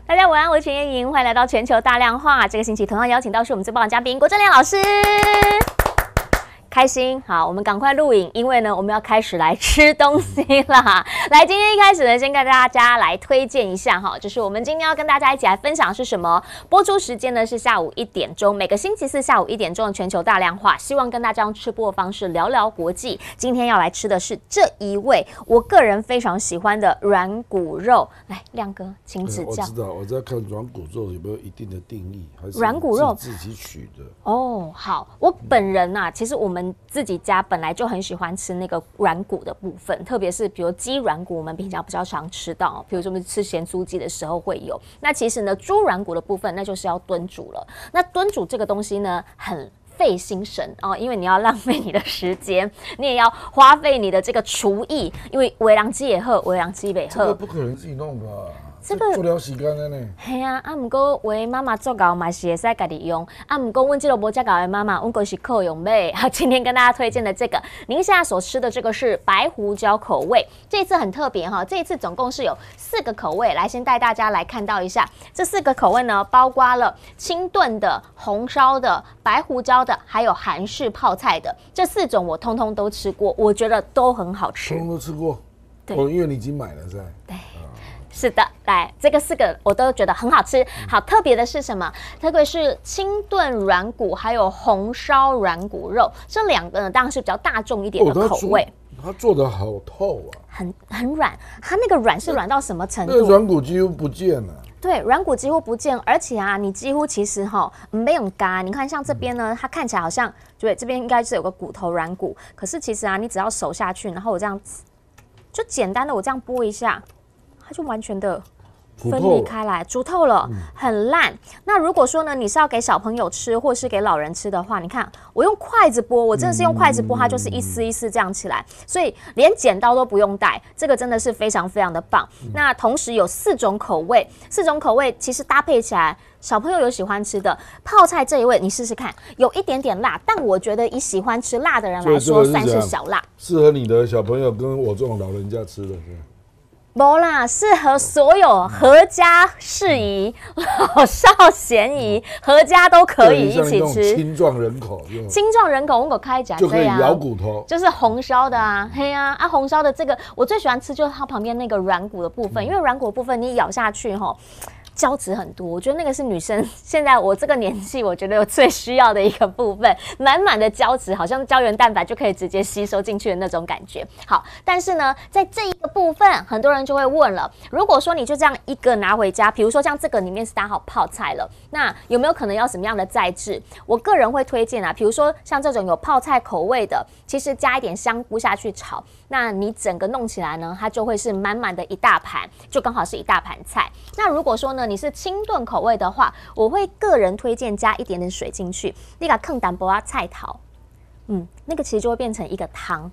大家晚安，我是陈燕莹，欢迎来到全球大量化。这个星期同样邀请到是我们最棒的嘉宾郭正亮老师。开心，好，我们赶快录影，因为呢，我们要开始来吃东西啦。来，今天一开始呢，先跟大家来推荐一下哈，就是我们今天要跟大家一起来分享的是什么？播出时间呢是下午1点钟，每个星期四下午1点钟的全球大量化，希望跟大家用吃播的方式聊聊国际。今天要来吃的是这一位我个人非常喜欢的软骨肉。来，亮哥，请指教。我知道，我在看软骨肉有没有一定的定义，还是软骨肉自己取的？哦，好，我本人啊，其实我们自己家本来就很喜欢吃那个软骨的部分，特别是比如鸡软骨，我们平常比较常吃到，比如说我们吃咸酥鸡的时候会有。那其实呢，猪软骨的部分那就是要炖煮了。那炖煮这个东西呢，很费心神哦，因为你要浪费你的时间，你也要花费你的这个厨艺，因为微人鸡也好，微人鸡也好，这个不可能自己弄吧？这个做了时间的呢。系啊，不过为妈妈做糕嘛是会使家己用，不过阮这个无遮糕的妈妈，阮就是靠用买。好，今天跟大家推荐的这个，您现在所吃的这个是白胡椒口味，这一次很特别哈，这一次总共是有4个口味，来先带大家来看到一下，这4个口味呢，包括了清炖的、红烧的、白胡椒的，还有韩式泡菜的，这4种我通通都吃过，我觉得都很好吃。通通都吃过。对，因为你已经买了，是吧？对。是的，来这个4个我都觉得很好吃。好，特别的是什么？特别是清炖软骨，还有红烧软骨肉，这2个呢当然是比较大众一点的口味。它做的好透啊，很软，它那个软是软到什么程度？那个软骨几乎不见了。对，软骨几乎不见，而且啊，你几乎其实没有嘎。你看像这边呢，它看起来好像对，这边应该是有个骨头软骨，可是其实啊，你只要手下去，然后我这样子，就简单的我这样拨一下。它就完全的分离开来，煮透了，很烂。那如果说呢，你是要给小朋友吃，或是给老人吃的话，你看我用筷子剥，我真的是用筷子剥，它就是一丝一丝这样起来，所以连剪刀都不用带，这个真的是非常非常的棒。那同时有4种口味，4种口味其实搭配起来，小朋友有喜欢吃的泡菜这一味，你试试看，有一点点辣，但我觉得以喜欢吃辣的人来说，算是小辣，适合你的小朋友跟我这种老人家吃的。没啦，适合所有合家适宜、老少咸宜，合家都可以一起吃。青壮人口，青壮人口，我开讲就可以咬骨头，就是红烧的啊，嘿啊，红烧的这个我最喜欢吃，就是它旁边那个软骨的部分，因为软骨的部分你咬下去胶质很多，我觉得那个是女生现在我这个年纪，我觉得有最需要的一个部分，满满的胶质，好像胶原蛋白就可以直接吸收进去的那种感觉。好，但是呢，在这一个部分，很多人就会问了，如果说你就这样一个拿回家，比如说像这个里面是打好泡菜了，那有没有可能要什么样的再制？我个人会推荐啊，比如说像这种有泡菜口味的，其实加一点香菇下去炒，那你整个弄起来呢，它就会是满满的一大盘，就刚好是一大盘菜。那如果说呢，你是清炖口味的话，我会个人推荐加一点点水进去，那个坑淡薄啊菜头，那个其实就会变成一个汤。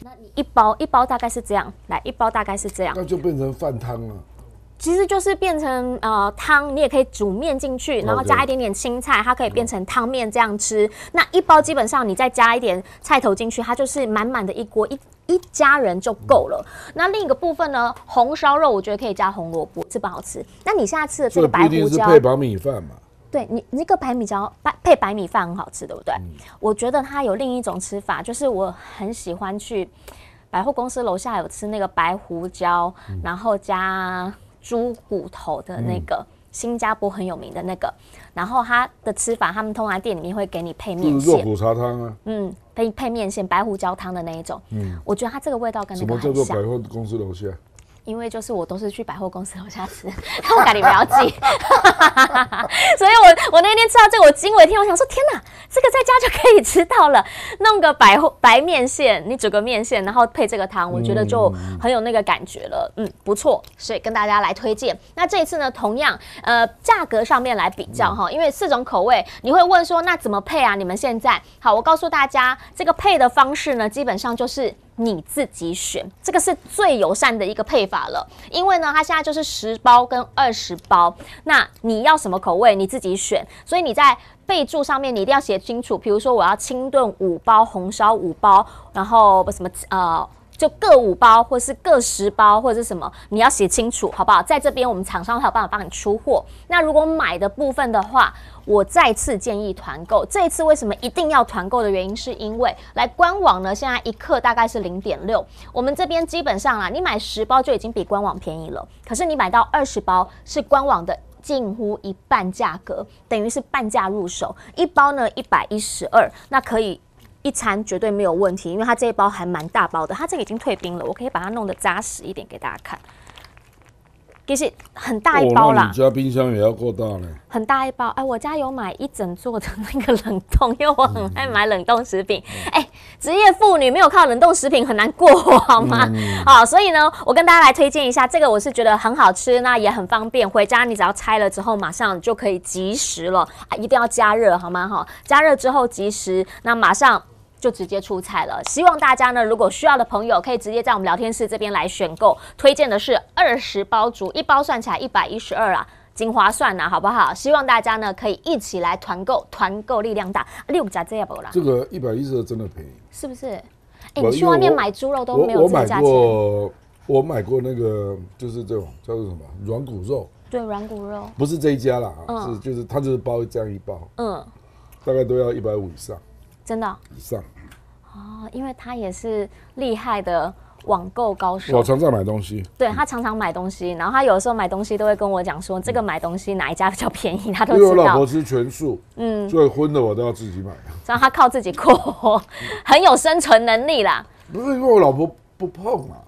那你一包大概是这样，来一包大概是这样，那就变成饭汤了。其实就是变成汤，你也可以煮面进去，然后加一点点青菜，它可以变成汤面这样吃。那一包基本上你再加一点菜头进去，它就是满满的一锅一家人就够了。那另一个部分呢，红烧肉我觉得可以加红萝卜，这不好吃。那你现在吃的这个白胡椒，不一定是配白米饭嘛？对，你那个白米椒配白米饭很好吃，对不对？我觉得它有另一种吃法，就是我很喜欢去百货公司楼下有吃那个白胡椒，然后加猪骨头的那个，新加坡很有名的那个，然后它的吃法，他们通常店里面会给你配面线，肉骨茶汤啊，配面线，白胡椒汤的那一种，我觉得它这个味道跟那个很像。什么叫做百货公司楼下？因为就是我都是去百货公司楼下吃，我赶紧不要记，所以我那天吃到这个我惊为天，我想说天哪，这个在家就可以吃到了，弄个白面线，你煮个面线，然后配这个汤，我觉得就很有那个感觉了，不错，所以跟大家来推荐。那这一次呢，同样价格上面来比较哈，因为4种口味，你会问说那怎么配啊？你们现在好，我告诉大家，这个配的方式呢，基本上就是你自己选，这个是最友善的一个配法了。因为呢，它现在就是10包跟20包，那你要什么口味你自己选。所以你在备注上面你一定要写清楚，比如说我要清炖5包，红烧5包，然后什么就各5包，或是各10包，或者是什么，你要写清楚，好不好？在这边我们厂商还有办法帮你出货。那如果买的部分的话，我再次建议团购。这一次为什么一定要团购的原因，是因为来官网呢，现在1克大概是0.6，我们这边基本上啦，你买10包就已经比官网便宜了，可是你买到20包是官网的近乎一半价格，等于是半价入手。1包呢112，那可以一餐绝对没有问题，因为它这一包还蛮大包的，它这个已经退冰了，我可以把它弄得扎实一点给大家看。其实很大一包啦，你家冰箱也要够大呢。很大一包，哎，我家有买1整座的那个冷冻，因为我很爱买冷冻食品。哎，职业妇女没有靠冷冻食品很难过，好吗？好，所以呢，我跟大家来推荐一下，这个我是觉得很好吃，那也很方便，回家你只要拆了之后，马上就可以即食了啊，一定要加热，好吗？哈，加热之后即食，那马上就直接出菜了。希望大家呢，如果需要的朋友，可以直接在我们聊天室这边来选购。推荐的是20包组，1包算起来112啊，精划算呐，好不好？希望大家呢可以一起来团购，团购力量大。你有加这不啦？这个112真的便宜，是不是？哎，你去外面买猪肉都没有这个价钱。我买过那个，就是这种叫做什么软骨肉。对，软骨肉。不是这一家啦，就是它就是包这样1包，大概都要150以上。真的以上哦，因为他也是厉害的网购高手。我常常买东西，对他常常买东西，然后他有的时候买东西都会跟我讲说，这个买东西哪一家比较便宜，他都知道。因为我老婆吃全素，所以荤的我都要自己买。所以他靠自己过，很有生存能力啦。不是因为我老婆不碰啊。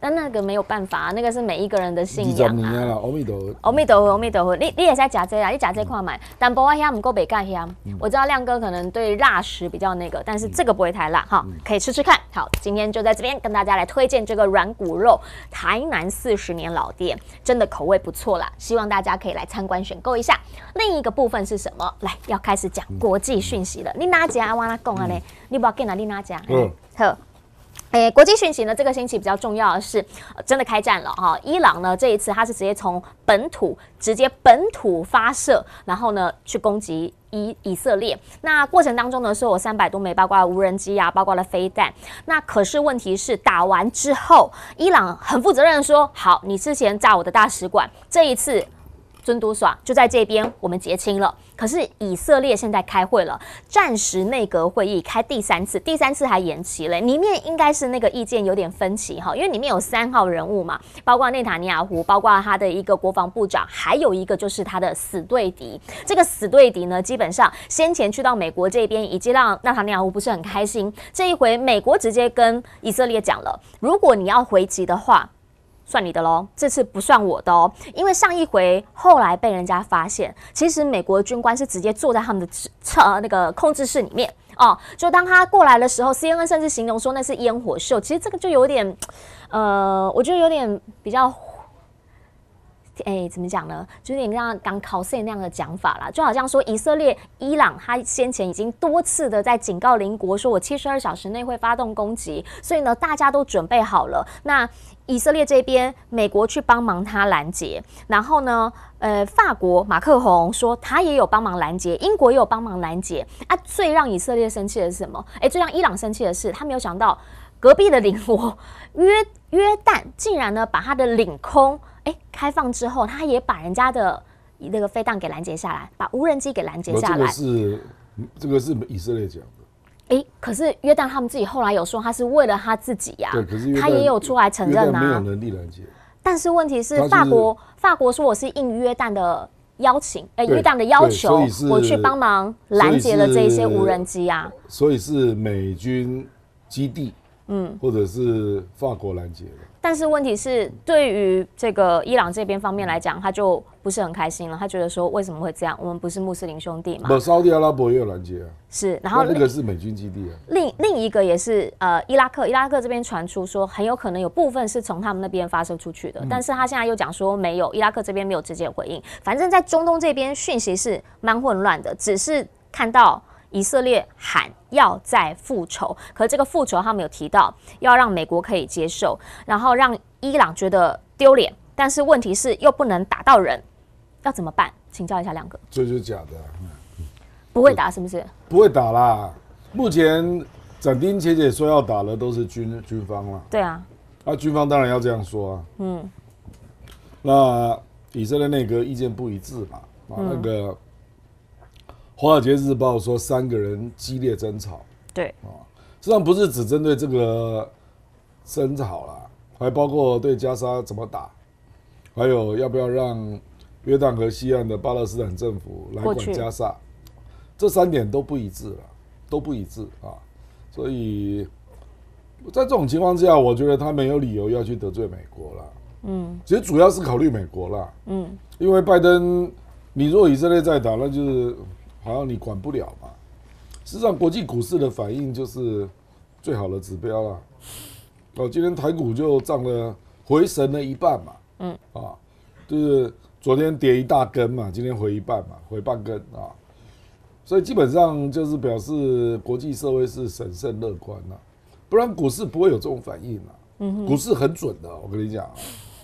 那个没有办法、啊，那个是每一个人的信仰啊。阿弥陀佛，阿弥陀佛，阿弥陀佛。你也在夹这啦，你夹这看买，但不过香不够北干香。我知道亮哥可能对辣食比较那个，但是这个不会太辣哈，可以吃吃看。好，今天就在这边跟大家来推荐这个软骨肉，台南40年老店，真的口味不错啦，希望大家可以来参观选购一下。另一个部分是什么？来，要开始讲国际讯息了。你哪家我哪讲啊呢？你不要跟哪里哪家？好。国际讯息呢，这个星期比较重要的是，真的开战了哈。伊朗呢，这一次它是直接从本土发射，然后呢去攻击以色列。那过程当中呢，是有300多枚，包括了无人机啊，包括了飞弹。那可是问题是，打完之后，伊朗很负责任的说：“好，你之前炸我的大使馆，这一次。”尊嘟耍就在这边，我们结清了。可是以色列现在开会了，战时内阁会议开第3次，第3次还延期了。里面应该是那个意见有点分歧哈，因为里面有3号人物嘛，包括内塔尼亚胡，包括他的一个国防部长，还有一个就是他的死对敌。这个死对敌呢，基本上先前去到美国这边，已经让内塔尼亚胡不是很开心。这一回，美国直接跟以色列讲了，如果你要回击的话。算你的咯，这次不算我的哦，因为上一回后来被人家发现，其实美国军官是直接坐在他们的那个控制室里面哦，就当他过来的时候 ，CNN 甚至形容说那是烟火秀，其实这个就有点，我觉得有点比较。怎么讲呢？就是你像刚考试那样的讲法啦，就好像说以色列、伊朗，他先前已经多次的在警告邻国，说我72小时内会发动攻击，所以呢，大家都准备好了。那以色列这边，美国去帮忙他拦截，然后呢，法国马克宏说他也有帮忙拦截，英国也有帮忙拦截啊。最让以色列生气的是什么？最让伊朗生气的是，他没有想到隔壁的邻国约旦竟然呢把他的领空。开放之后，他也把人家的那个飞弹给拦截下来，把无人机给拦截下来。这个是以色列讲的。可是约旦他们自己后来有说，他是为了他自己呀、对，可是他也有出来承认啊。没有能力拦截。但是问题是，法国说我是应约旦的邀请，约旦的要求，我去帮忙拦截了这一些无人机啊。所以是美军基地，或者是法国拦截的。但是问题是，对于这个伊朗这边方面来讲，他就不是很开心了。他觉得说，为什么会这样？我们不是穆斯林兄弟吗？沙特阿拉伯也有拦截啊。是，然后那个是美军基地啊。另一个也是伊拉克这边传出说，很有可能有部分是从他们那边发射出去的。但是他现在又讲说没有，伊拉克这边没有直接回应。反正，在中东这边讯息是蛮混乱的，只是看到。以色列喊要再复仇，可是这个复仇他们有提到要让美国可以接受，然后让伊朗觉得丢脸，但是问题是又不能打到人，要怎么办？请教一下亮哥。这就是假的、不会打是不是？不会打啦。目前斩钉截铁说要打的都是军方啦。对啊，军方当然要这样说啊。那以色列内阁意见不一致嘛，那个《华尔街日报》说3个人激烈争吵。对实际上不是只针对这个争吵啦，还包括对加沙怎么打，还有要不要让约旦河西岸的巴勒斯坦政府来管加沙，这3点都不一致了，都不一致啊。所以在这种情况之下，我觉得他没有理由要去得罪美国了。其实主要是考虑美国啦。因为拜登，你如果以色列在打，那就是好像你管不了嘛。事实上，国际股市的反应就是最好的指标啦。今天台股就涨了，回神了一半嘛。就是昨天跌一大根嘛，今天回一半嘛，回半根啊。所以基本上就是表示国际社会是审慎乐观啦，不然股市不会有这种反应啦。股市很准的，我跟你讲，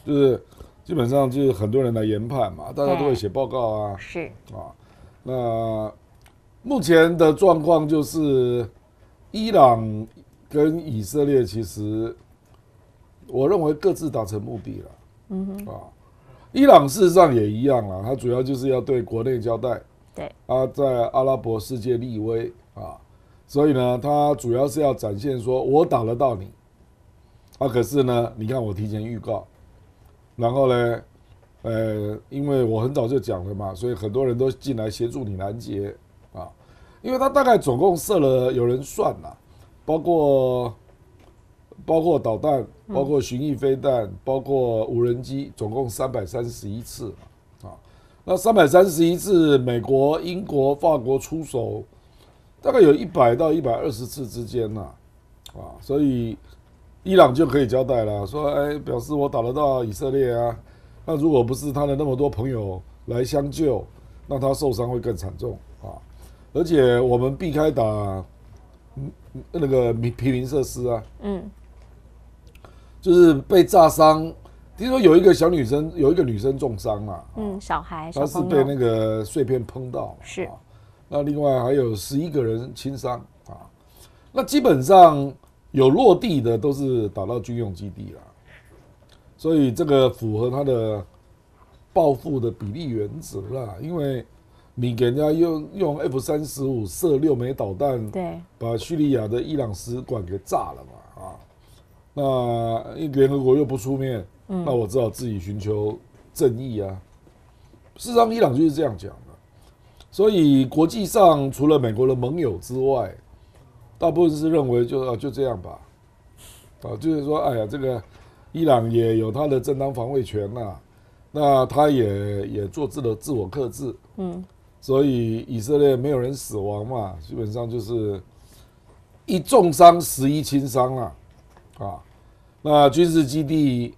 就是基本上就是很多人来研判嘛，大家都会写报告啊。是那目前的状况就是伊朗跟以色列其实我认为各自达成目的了。伊朗事实上也一样啦，它主要就是要对国内交代。对，在阿拉伯世界立威所以呢，他主要是要展现说我打得到你，可是呢，你看我提前预告，然后呢，因为我很早就讲了嘛，所以很多人都进来协助你拦截因为他大概总共射了，有人算啦，包括导弹，包括巡弋飞弹，包括无人机，总共331次那331次，美国、英国、法国出手，大概有100到120次之间所以伊朗就可以交代了，说表示我打得到以色列啊。那如果不是他的那么多朋友来相救，那他受伤会更惨重而且我们避开打那个平民设施就是被炸伤。听说有一个女生重伤小孩，她是被那个碎片碰到，是。那另外还有11个人轻伤那基本上有落地的都是打到军用基地了，所以这个符合他的报复的比例原则啦。因为你给人家用 F-35射6枚导弹，对，把叙利亚的伊朗使馆给炸了嘛那联合国又不出面。那我只好自己寻求正义啊。事实上，伊朗就是这样讲的。所以国际上除了美国的盟友之外，大部分是认为就这样吧。就是说，哎呀，这个伊朗也有他的正当防卫权那他也做自我克制。所以以色列没有人死亡嘛，基本上就是1重伤11轻伤那军事基地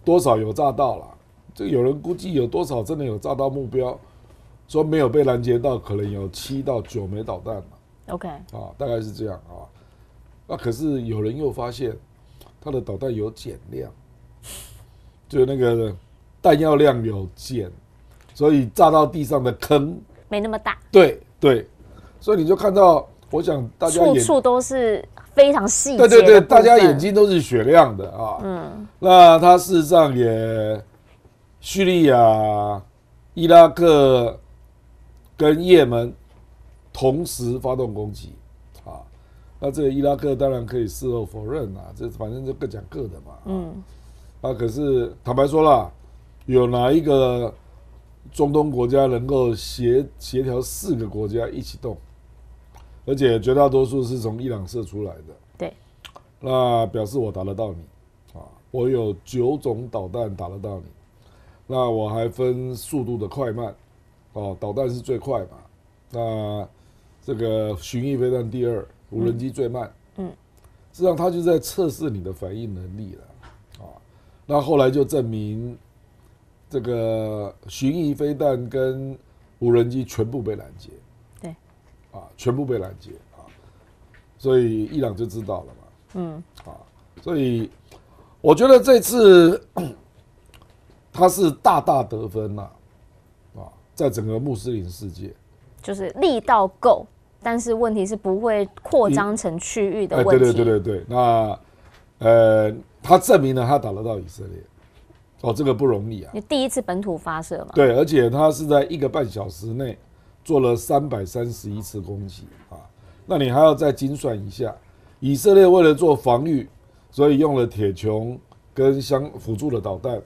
多少有炸到了，这个有人估计有多少真的有炸到目标，说没有被拦截到，可能有7到9枚导弹OK 大概是这样那可是有人又发现他的导弹有减量，就那个弹药量有减，所以炸到地上的坑没那么大。对，所以你就看到，我想大家处处都是非常细节的部分。对，大家眼睛都是雪亮的那他事实上也叙利亚、伊拉克跟也门同时发动攻击那这个伊拉克当然可以事后否认这反正就各讲各的嘛可是坦白说啦，有哪一个中东国家能够协调4个国家一起动？而且绝大多数是从伊朗射出来的。对，那表示我打得到你我有9种导弹打得到你。那我还分速度的快慢导弹是最快嘛，那这个巡弋飞弹第2，无人机最慢。实际上他就在测试你的反应能力了那后来就证明这个巡弋飞弹跟无人机全部被拦截。对全部被拦截所以伊朗就知道了嘛所以我觉得这次他是大得分在整个穆斯林世界就是力道够但是问题是不会扩张成区域的问题。对，那他证明了他打得到以色列，哦，这个不容易啊。你第一次本土发射嘛？对，而且他是在1个半小时内做了331次攻击啊。那你还要再精算一下，以色列为了做防御，所以用了铁穹跟辅助的导弹，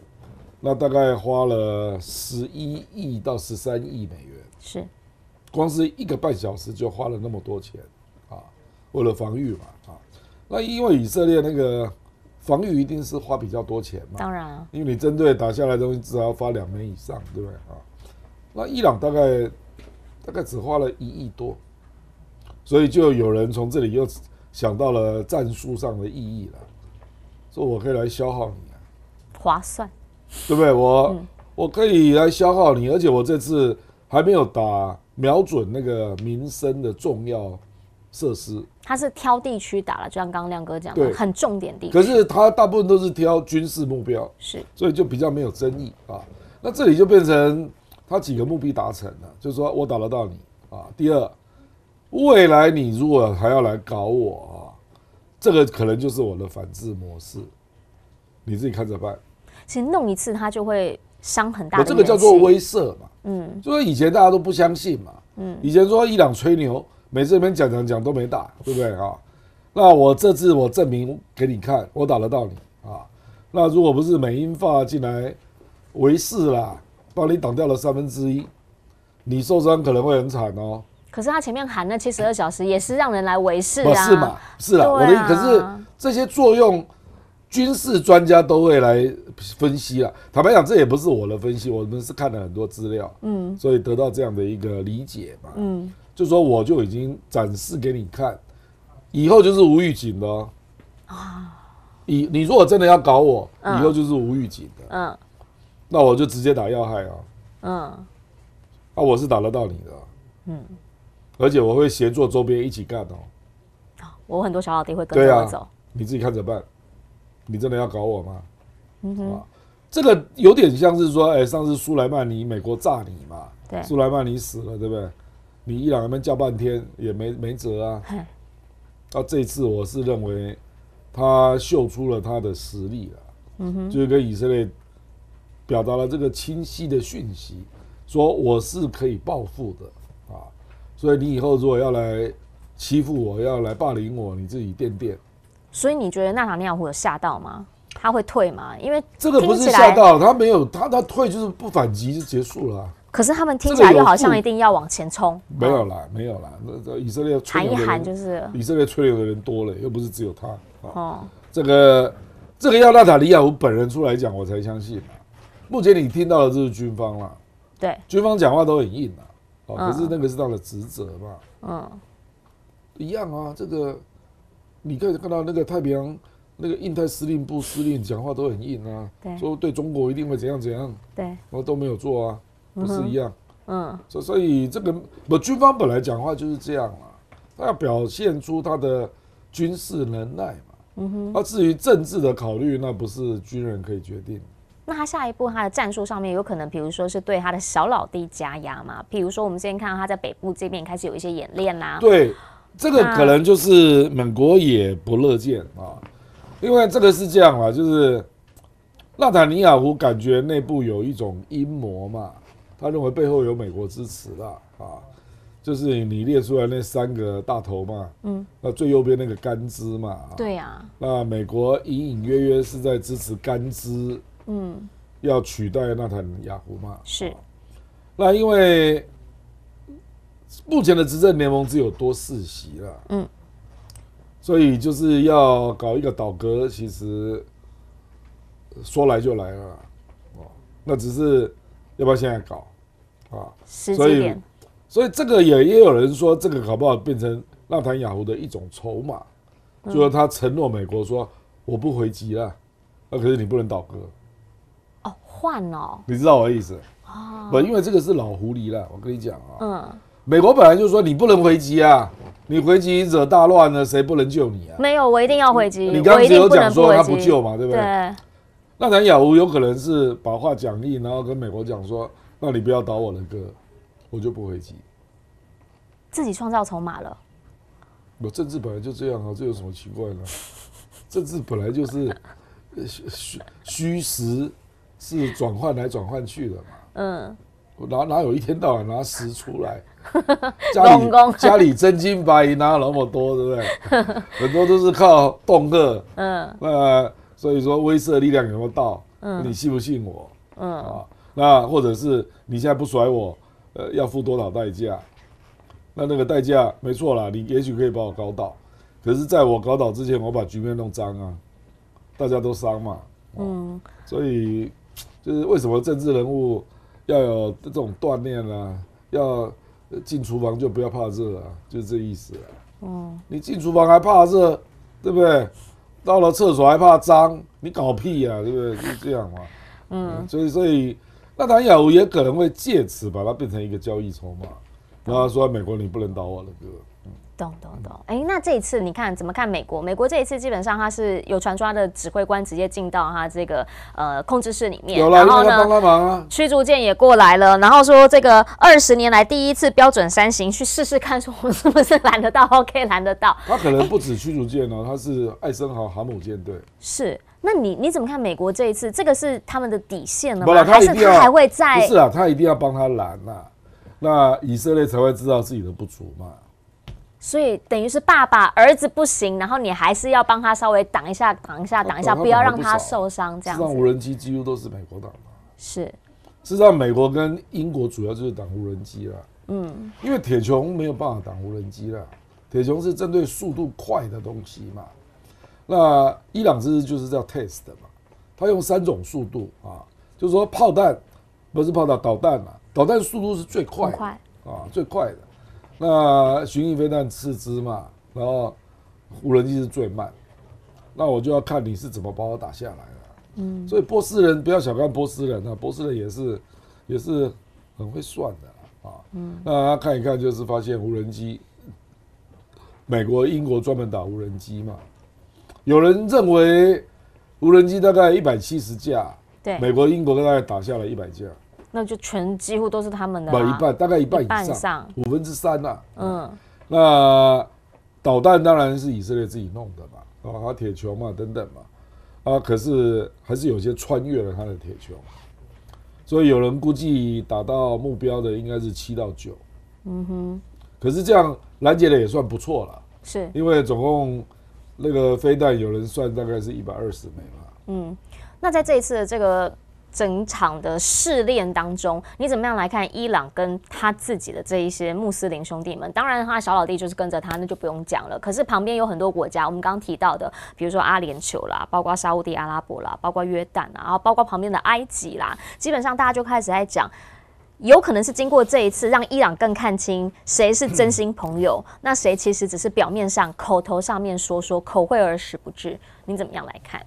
那大概花了11亿到13亿美元。是，光是1个半小时就花了那么多钱啊，为了防御嘛啊。那因为以色列那个防御一定是花比较多钱嘛，当然啊，因为你针对打下来的东西至少要花2枚以上，对不对啊？那伊朗大概只花了1亿多，所以就有人从这里又想到了战术上的意义了，说我可以来消耗你啊，划算，对不对？我可以来消耗你，而且我这次还没有瞄准那个民生的重要设施，他是挑地区打了，就像刚刚亮哥讲的，很重点地区。可是他大部分都是挑军事目标，是，所以就比较没有争议啊。那这里就变成他几个目的达成了，就是说我打得到你啊。第二，未来你如果还要来搞我啊，这个可能就是我的反制模式，你自己看着办。其实弄一次他就会伤很大的。这个叫做威慑嘛，就是以前大家都不相信嘛，以前说伊朗吹牛，每次那边讲都没打，对不对啊？那我这次我证明给你看，我打得到你啊。那如果不是美英法进来围视啦，帮你挡掉了1/3，你受伤可能会很惨哦。可是他前面喊那72小时也是让人来围视啊，是嘛？是啦，我的可是这些作用，军事专家都会来分析啦。坦白讲，这也不是我的分析，我们是看了很多资料，所以得到这样的一个理解嘛，就说我就已经展示给你看，以后就是无预警的哦。你如果真的要搞我，以后就是无预警的，那我就直接打要害啊，我是打得到你的，而且我会协作周边一起干哦。我很多小老弟会跟着我走，你自己看着办。你真的要搞我吗？这个有点像是说，上次苏莱曼尼美国炸你嘛，对，苏莱曼尼死了，对不对？你伊朗那边叫半天也没辙啊。这一次我是认为他秀出了他的实力了，就是跟以色列表达了这个清晰的讯息，说我是可以报复的啊，所以你以后如果要来欺负我，要来霸凌我，你自己垫。所以你觉得纳塔尼亚胡有吓到吗？他会退吗？因为这个不是吓到，他没有，他退就是不反击就结束了。可是他们听起来又好像一定要往前冲。没有啦，那以色列喊一喊就是。以色列吹牛的人多了，又不是只有他。这个要纳塔尼亚胡本人出来讲，我才相信。目前你听到的就是军方啦，对，军方讲话都很硬可是那个是他的职责嘛，一样啊，这个。你可以看到那个太平洋那个印太司令部司令讲话都很硬啊，说对中国一定会怎样，对，我都没有做啊，不是一样，所以这个军方本来讲话就是这样啊，他要表现出他的军事能耐嘛，那至于政治的考虑，那不是军人可以决定。那他下一步他的战术上面有可能，比如说是对他的小老弟加压嘛？比如说我们之前看到他在北部这边开始有一些演练啦，对。这个可能就是美国也不乐见啊，因为这个是这样啊，就是纳塔尼亚胡感觉内部有一种阴谋嘛，他认为背后有美国支持啦啊，就是你列出来那3个大头嘛，那最右边那个甘孜嘛，对呀，那美国隐隐约约是在支持甘孜，要取代纳塔尼亚胡嘛，是，那因为。目前的执政联盟只有多4席了，所以就是要搞一个倒戈，其实说来就来了，那只是要不要现在搞啊？所以这个也有人说，这个搞不好变成纳坦雅胡的一种筹码，就是他承诺美国说我不回击了，可是你不能倒戈，换哦，你知道我的意思？不，因为这个是老狐狸了，我跟你讲啊，美国本来就说你不能回击啊，你回击惹大乱了，谁不能救你啊？没有，我一定要回击。你刚刚只有讲说他不救嘛，对不对？对。纳坦雅胡有可能是把话讲硬，然后跟美国讲说，那你不要倒我的戈，我就不回击。自己创造筹码了。我政治本来就这样啊，这有什么奇怪呢？政治本来就是虚实是转换来转换去的嘛。哪有一天到晚拿实出来？家里真金白银哪有那么多，对不对？很多都是靠恫吓。所以说威慑力量有没有到？你信不信我？那或者是你现在不甩我，要付多少代价？那个代价没错啦，你也许可以把我搞倒，可是在我搞倒之前，我把局面弄脏啊，大家都伤嘛。所以就是为什么政治人物要有这种锻炼啊，要进厨房就不要怕热啊，就是这意思啊。你进厨房还怕热，对不对？到了厕所还怕脏，你搞屁啊，对不对？就是这样嘛。所以那谭雅茹也可能会借此把它变成一个交易筹码，然后说美国你不能倒我的歌。懂。那这一次你看怎么看美国？美国这一次基本上他是有传说他的指挥官直接进到他这个控制室里面，然后呢，帮他忙啊，驱逐舰也过来了，然后说这个20年来第一次标准3型去试试看，说我们是不是拦得到 ？OK， 拦得到。他可能不止驱逐舰哦，他是艾森豪航母舰队。是，那你怎么看美国这一次？这个是他们的底线了吗？还是他还会再？不是啊，他一定要帮他拦啊，那以色列才会知道自己的不足嘛。所以等于是爸爸儿子不行，然后你还是要帮他稍微挡一下，不要让他受伤这样子。事实上，无人机几乎都是美国挡的。是，事实上，美国跟英国主要就是挡无人机啦。因为铁穹没有办法挡无人机啦，铁穹是针对速度快的东西嘛。那伊朗这次就是叫 test 的嘛，他用3种速度啊，就是说炮弹不是炮弹，导弹嘛，导弹速度是最快的最快的。那巡弋飞弹次之嘛，然后无人机是最慢，那我就要看你是怎么把我打下来了。所以波斯人不要小看波斯人啊，波斯人也是很会算的啊。那他看一看就是发现无人机，美国、英国专门打无人机嘛，有人认为无人机大概170架，对，美国、英国大概打下来100架。那就几乎都是他们的一半，大概一半以上，3/5啦。那导弹当然是以色列自己弄的嘛，它铁穹嘛等等嘛，可是还是有些穿越了它的铁穹，所以有人估计打到目标的应该是7到9。可是这样拦截的也算不错了，是因为总共那个飞弹有人算大概是120枚嘛。那在这一次的这个整场的试炼当中，你怎么样来看伊朗跟他自己的这一些穆斯林兄弟们？当然，他小老弟就是跟着他，那就不用讲了。可是旁边有很多国家，我们刚刚提到的，比如说阿联酋啦，包括沙烏地阿拉伯啦，包括约旦啦，然后包括旁边的埃及啦，基本上大家就开始在讲，有可能是经过这一次，让伊朗更看清谁是真心朋友，那谁其实只是表面上、口头上面说说，口惠而实不至。你怎么样来看？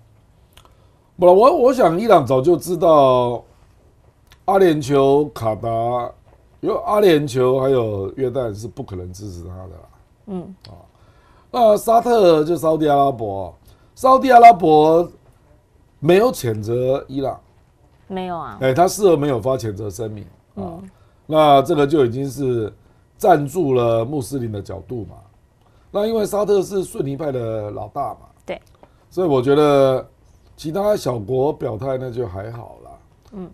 我想伊朗早就知道阿联酋、卡达，因为阿联酋还有约旦是不可能支持他的啦。那沙特就沙烏地阿拉伯，沙烏地阿拉伯没有谴责伊朗，没有啊，他事后没有发谴责声明那这个就已经是站住了穆斯林的角度嘛。那因为沙特是逊尼派的老大嘛，对，所以我觉得其他小国表态那就还好啦。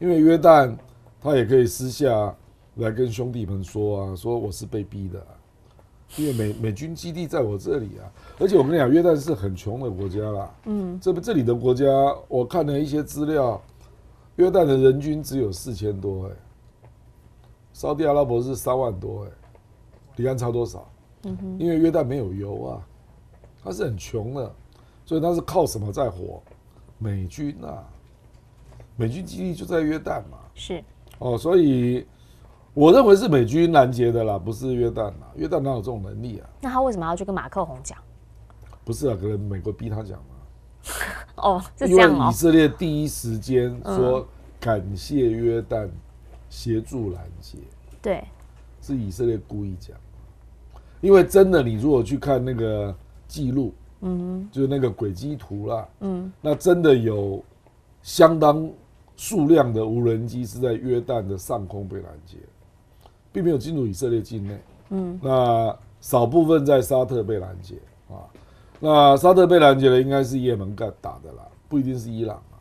因为约旦他也可以私下来跟兄弟们说啊，说我是被逼的因为美军基地在我这里啊，而且我跟你讲，约旦是很穷的国家啦。这里的国家，我看了一些资料，约旦的人均只有4000多沙烏地阿拉伯是3万多你看差多少？因为约旦没有油啊，它是很穷的，所以它是靠什么在活？美军啊，美军基地就在约旦嘛，是所以我认为是美军拦截的啦，不是约旦啦。约旦哪有这种能力啊？那他为什么要去跟马克宏讲？不是啊，可能美国逼他讲嘛。是这样因为以色列第一时间说感谢约旦协助拦截，对，是以色列故意讲，因为真的，你如果去看那个记录。就是那个轨迹图啦。那真的有相当数量的无人机是在约旦的上空被拦截，并没有进入以色列境内。那少部分在沙特被拦截啊。那沙特被拦截的应该是也门打的啦，不一定是伊朗啊。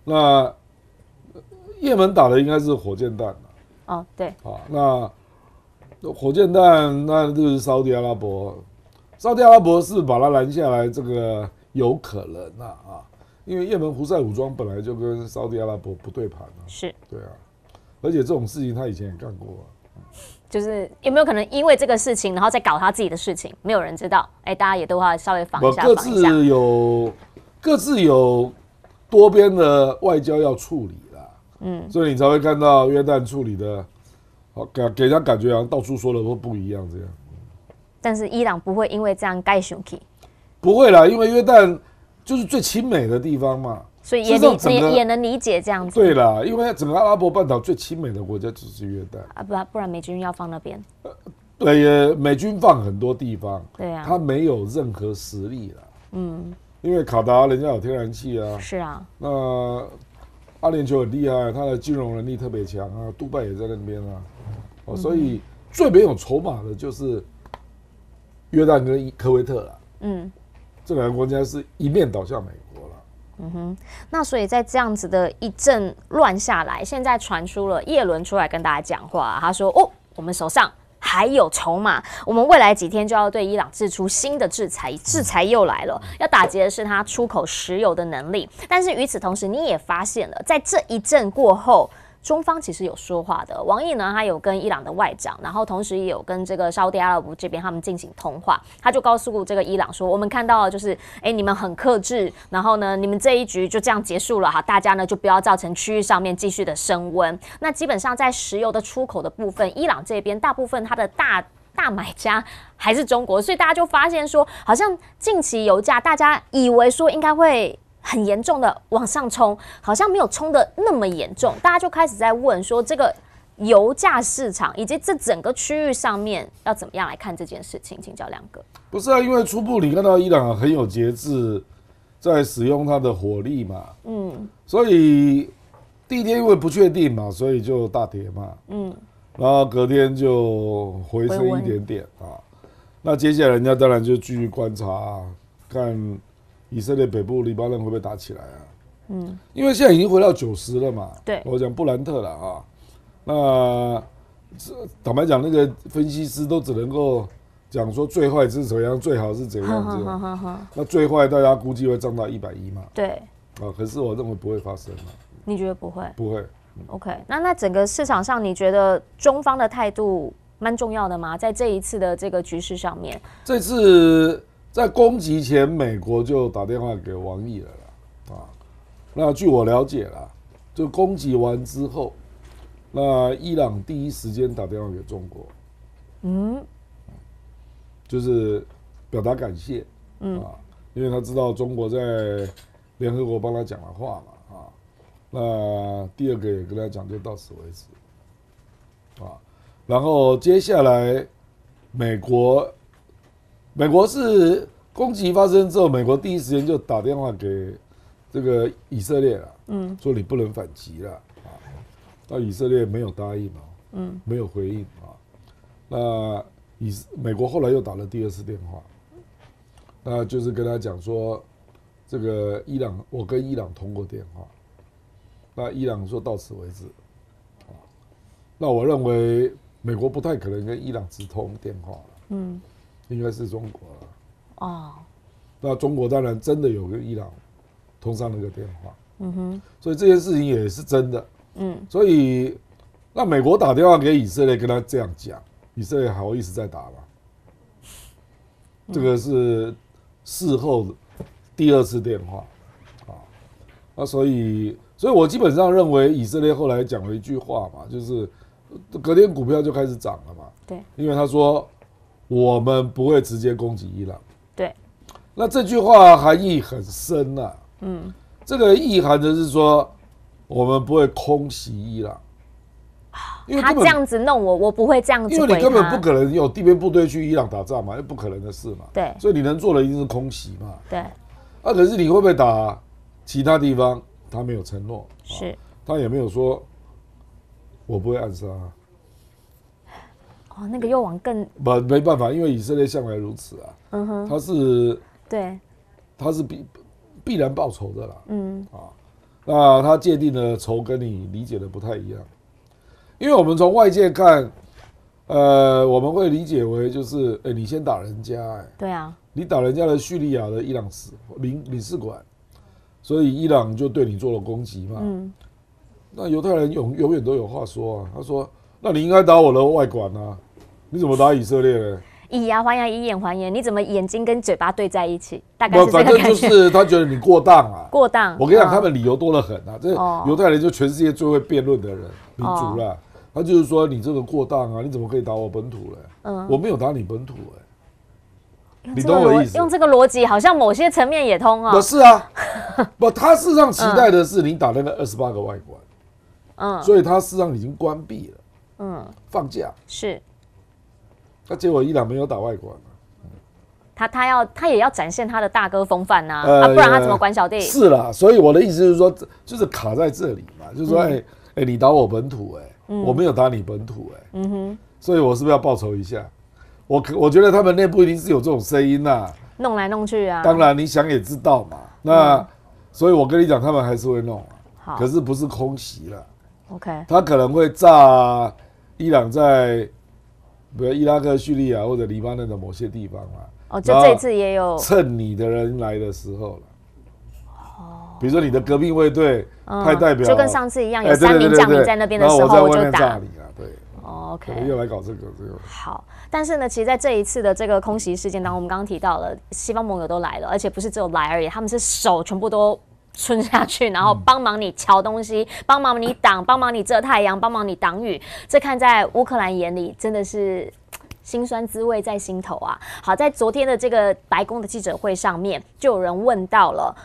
那也门打的应该是火箭弹啦。哦，对。啊，那火箭弹那就是沙特阿拉伯，沙特阿拉伯是把它拦下来，这个有可能啊，因为也门胡塞武装本来就跟沙特阿拉伯不对盘啊。是。对啊，而且这种事情他以前也干过啊。就是有没有可能因为这个事情，然后再搞他自己的事情，没有人知道。大家也都要稍微防一下，各自有多边的外交要处理啦。所以你才会看到约旦处理的，给人家感觉好像到处说的都不一样这样。但是伊朗不会因为这样盖生气，不会啦，因为约旦就是最亲美的地方嘛。所以也能理解这样子。对啦，因为整个阿拉伯半岛最亲美的国家就是约旦啊，不然美军要放那边。对，美军放很多地方，对啊，他没有任何实力啦。因为卡达人家有天然气啊，是啊。那阿联酋很厉害，他的金融能力特别强啊，杜拜也在那边啊，所以最没有筹码的就是约旦跟科威特啦。这两个国家是一面倒向美国了。那所以在这样子的一阵乱下来，现在传出了叶伦出来跟大家讲话，他说：“哦，我们手上还有筹码，我们未来几天就要对伊朗祭出新的制裁，制裁又来了，要打击的是他出口石油的能力。但是与此同时，你也发现了，在这一阵过后。”中方其实有说话的，王毅呢，他有跟伊朗的外长，然后同时也有跟这个沙特阿拉伯这边他们进行通话，他就告诉这个伊朗说，我们看到就是，你们很克制，然后呢，你们这一局就这样结束了哈，大家呢就不要造成区域上面继续的升温。那基本上在石油的出口的部分，伊朗这边大部分它的大买家还是中国，所以大家就发现说，好像近期油价大家以为说应该会很严重的往上冲，好像没有冲的那么严重，大家就开始在问说，这个油价市场以及这整个区域上面要怎么样来看这件事情？请教亮哥。不是啊，因为初步你看到伊朗很有节制，在使用它的火力嘛，所以第一天因为不确定嘛，所以就大跌嘛，然后隔天就回升一点点啊。那接下来人家当然就继续观察，看以色列北部黎巴嫩会不会打起来啊？因为现在已经回到90了嘛。对，我讲布兰特了啊。那坦白讲，那个分析师都只能够讲说最坏是怎样，最好是怎样这样。那最坏大家估计会涨到110嘛。对。啊，可是我认为不会发生。你觉得不会？不会。OK， 那整个市场上，你觉得中方的态度蛮重要的吗？在这一次的这个局势上面，这次在攻击前，美国就打电话给王毅了啦，那据我了解啦，就攻击完之后，那伊朗第一时间打电话给中国，就是表达感谢，因为他知道中国在联合国帮他讲了话嘛，那第二个也跟他讲，就到此为止，然后接下来美国是攻击发生之后，美国第一时间就打电话给这个以色列了，说你不能反击了，那以色列没有答应没有回应啊。那美国后来又打了第二次电话，那就是跟他讲说，这个伊朗，我跟伊朗通过电话，那伊朗说到此为止，那我认为美国不太可能跟伊朗直通电话了，应该是中国了。那中国当然真的有跟伊朗通上那个电话，所以这件事情也是真的，所以那美国打电话给以色列跟他这样讲，以色列还好意思再打吗？这个是事后第二次电话，那所以我基本上认为以色列后来讲了一句话嘛，就是隔天股票就开始涨了嘛，对，因为他说我们不会直接攻击伊朗，对，那这句话含义很深啊，这个意涵的是说我们不会空袭伊朗，因为他这样子弄我不会这样子回他，因为你根本不可能有地面部队去伊朗打仗嘛，那不可能的事嘛，对，所以你能做的一定是空袭嘛，对，可是你会不会打其他地方？他没有承诺，是，他也没有说我不会暗杀，哦，那个又往更没办法，因为以色列向来如此啊，他是对，他是必然报仇的啦，那他界定的仇跟你理解的不太一样，因为我们从外界看，我们会理解为就是，你先打人家，对啊，你打人家的叙利亚的伊朗领事馆，所以伊朗就对你做了攻击嘛，那犹太人永远都有话说啊，他说，那你应该打我的外馆啊，你怎么打以色列呢？以牙还牙，以眼还眼，你怎么眼睛跟嘴巴对在一起？大概是这个反正就是他觉得你过当啊，过当。我跟你讲，他们理由多得很啊，这犹太人就全世界最会辩论的人，民族啦。他就是说你这个过当啊，你怎么可以打我本土呢？我没有打你本土你懂我的意思？用这个逻辑，好像某些层面也通啊。不是啊，他事实上期待的是你打那个28个外馆，所以他事实上已经关闭了，放假是。那结果伊朗没有打外馆他也要展现他的大哥风范呐，不然他怎么管小弟？是啦，所以我的意思就是说，就是卡在这里嘛，就是说，你打我本土，我没有打你本土，所以我是不是要报仇一下？我觉得他们内部一定是有这种声音呐，弄来弄去啊。当然你想也知道嘛，那所以我跟你讲，他们还是会弄，可是不是空袭了 ，OK， 他可能会炸伊朗在。比如伊拉克、叙利亚或者黎巴嫩的某些地方就这次也有趁你的人来的时候了。比如说你的革命卫队派代表，就跟上次一样，有3名将领在那边的时候，我就打你啊，对。OK， 又来搞这个。好，但是呢，其实在这一次的这个空袭事件当中，我们刚刚提到了西方盟友都来了，而且不是只有来而已，他们是手全部都吞下去，然后帮忙你瞧东西，帮忙你挡，帮忙你遮太阳，帮忙你挡雨。这看在乌克兰眼里，真的是辛酸滋味在心头啊。好，在昨天的这个白宫的记者会上面，就有人问到了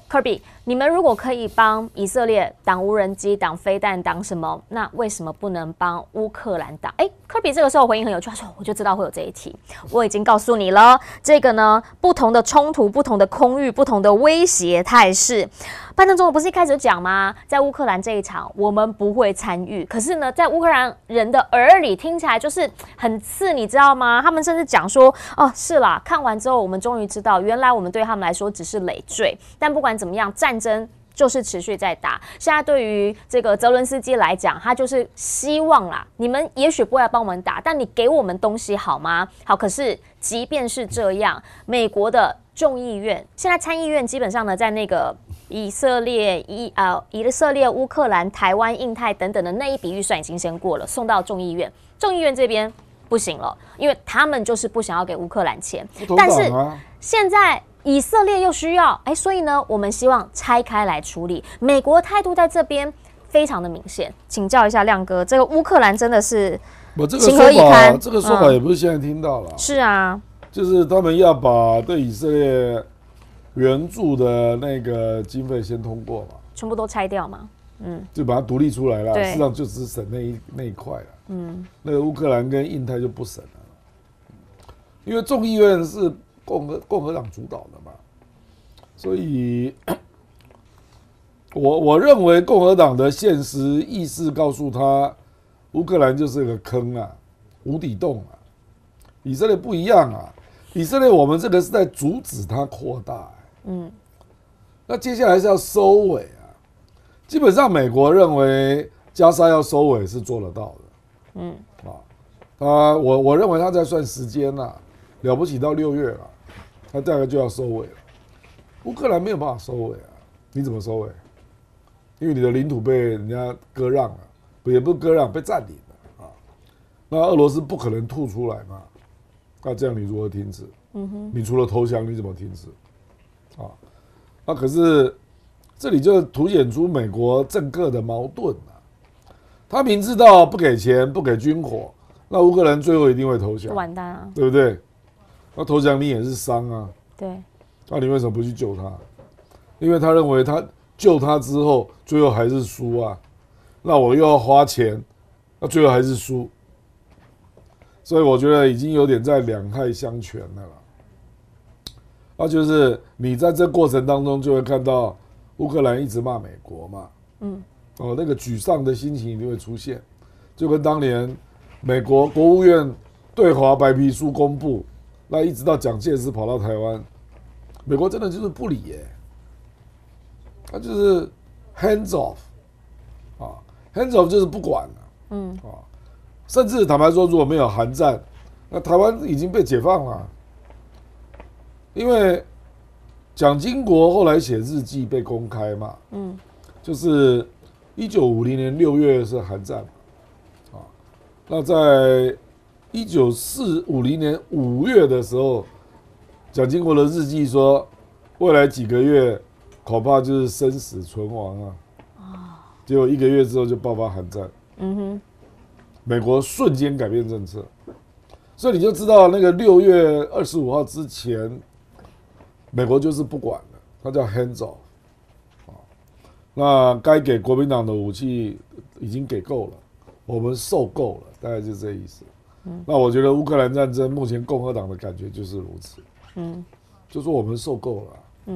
，Kirby， 你们如果可以帮以色列挡无人机、挡飞弹、挡什么，那为什么不能帮乌克兰挡？Kirby 这个时候回应很有趣，他说：“我就知道会有这一题，我已经告诉你了。这个呢，不同的冲突、不同的空域、不同的威胁态势。拜登总统不是一开始就讲吗？在乌克兰这一场，我们不会参与。可是呢，在乌克兰人的耳里听起来就是很刺，你知道吗？他们甚至讲说：哦，是啦，看完之后，我们终于知道，原来我们对他们来说只是累赘。但不管怎么样，战争就是持续在打。现在对于这个泽伦斯基来讲，他就是希望啦，你们也许不会来帮我们打，但你给我们东西好吗？好，可是即便是这样，美国的众议院现在参议院基本上呢，在那个以色列、乌克兰、台湾、印太等等的那一笔预算已经先过了，送到众议院。众议院这边不行了，因为他们就是不想要给乌克兰钱，但是现在以色列又需要，所以呢，我们希望拆开来处理。美国的态度在这边非常的明显。请教一下亮哥，这个乌克兰真的是情何以堪？这个说法也不是现在听到了，是啊，就是他们要把对以色列援助的那个经费先通过嘛，全部都拆掉嘛，就把它独立出来了。事实上就只省那一块了，那个乌克兰跟印太就不省了，因为众议院是共和党主导的嘛，所以我认为共和党的现实意识告诉他，乌克兰就是个坑啊，无底洞啊。以色列不一样啊，以色列我们这个是在阻止它扩大，那接下来是要收尾啊。基本上美国认为加沙要收尾是做得到的，我认为他在算时间啦，了不起到6月了。他大概就要收尾了，乌克兰没有办法收尾啊！你怎么收尾？因为你的领土被人家割让了，也不是割让，被占领了啊！那俄罗斯不可能吐出来嘛？那这样你如何停止？你除了投降，你怎么停止？那可是这里就凸显出美国政客的矛盾啊！他明知道不给钱、不给军火，那乌克兰最后一定会投降，完蛋啊，对不对？那投降你也是伤啊，对，那你为什么不去救他？因为他认为他救他之后，最后还是输啊，那我又要花钱，那最后还是输，所以我觉得已经有点在两害相权了啦。那就是你在这过程当中就会看到乌克兰一直骂美国嘛，那个沮丧的心情一定会出现，就跟当年美国国务院对华白皮书公布，那一直到蒋介石跑到台湾，美国真的就是不理耶，他就是 hands off 啊 ，hands off 就是不管了，甚至坦白说，如果没有韩战，那台湾已经被解放了，因为蒋经国后来写日记被公开嘛，就是1950年6月是韩战嘛，那在1950年5月的时候，蒋经国的日记说，未来几个月恐怕就是生死存亡啊，结果1个月之后就爆发韩战，美国瞬间改变政策，所以你就知道那个6月25号之前，美国就是不管了，它叫 hands off。那该给国民党的武器已经给够了，我们受够了，大概就是这意思。那我觉得乌克兰战争目前共和党的感觉就是如此，就说我们受够了，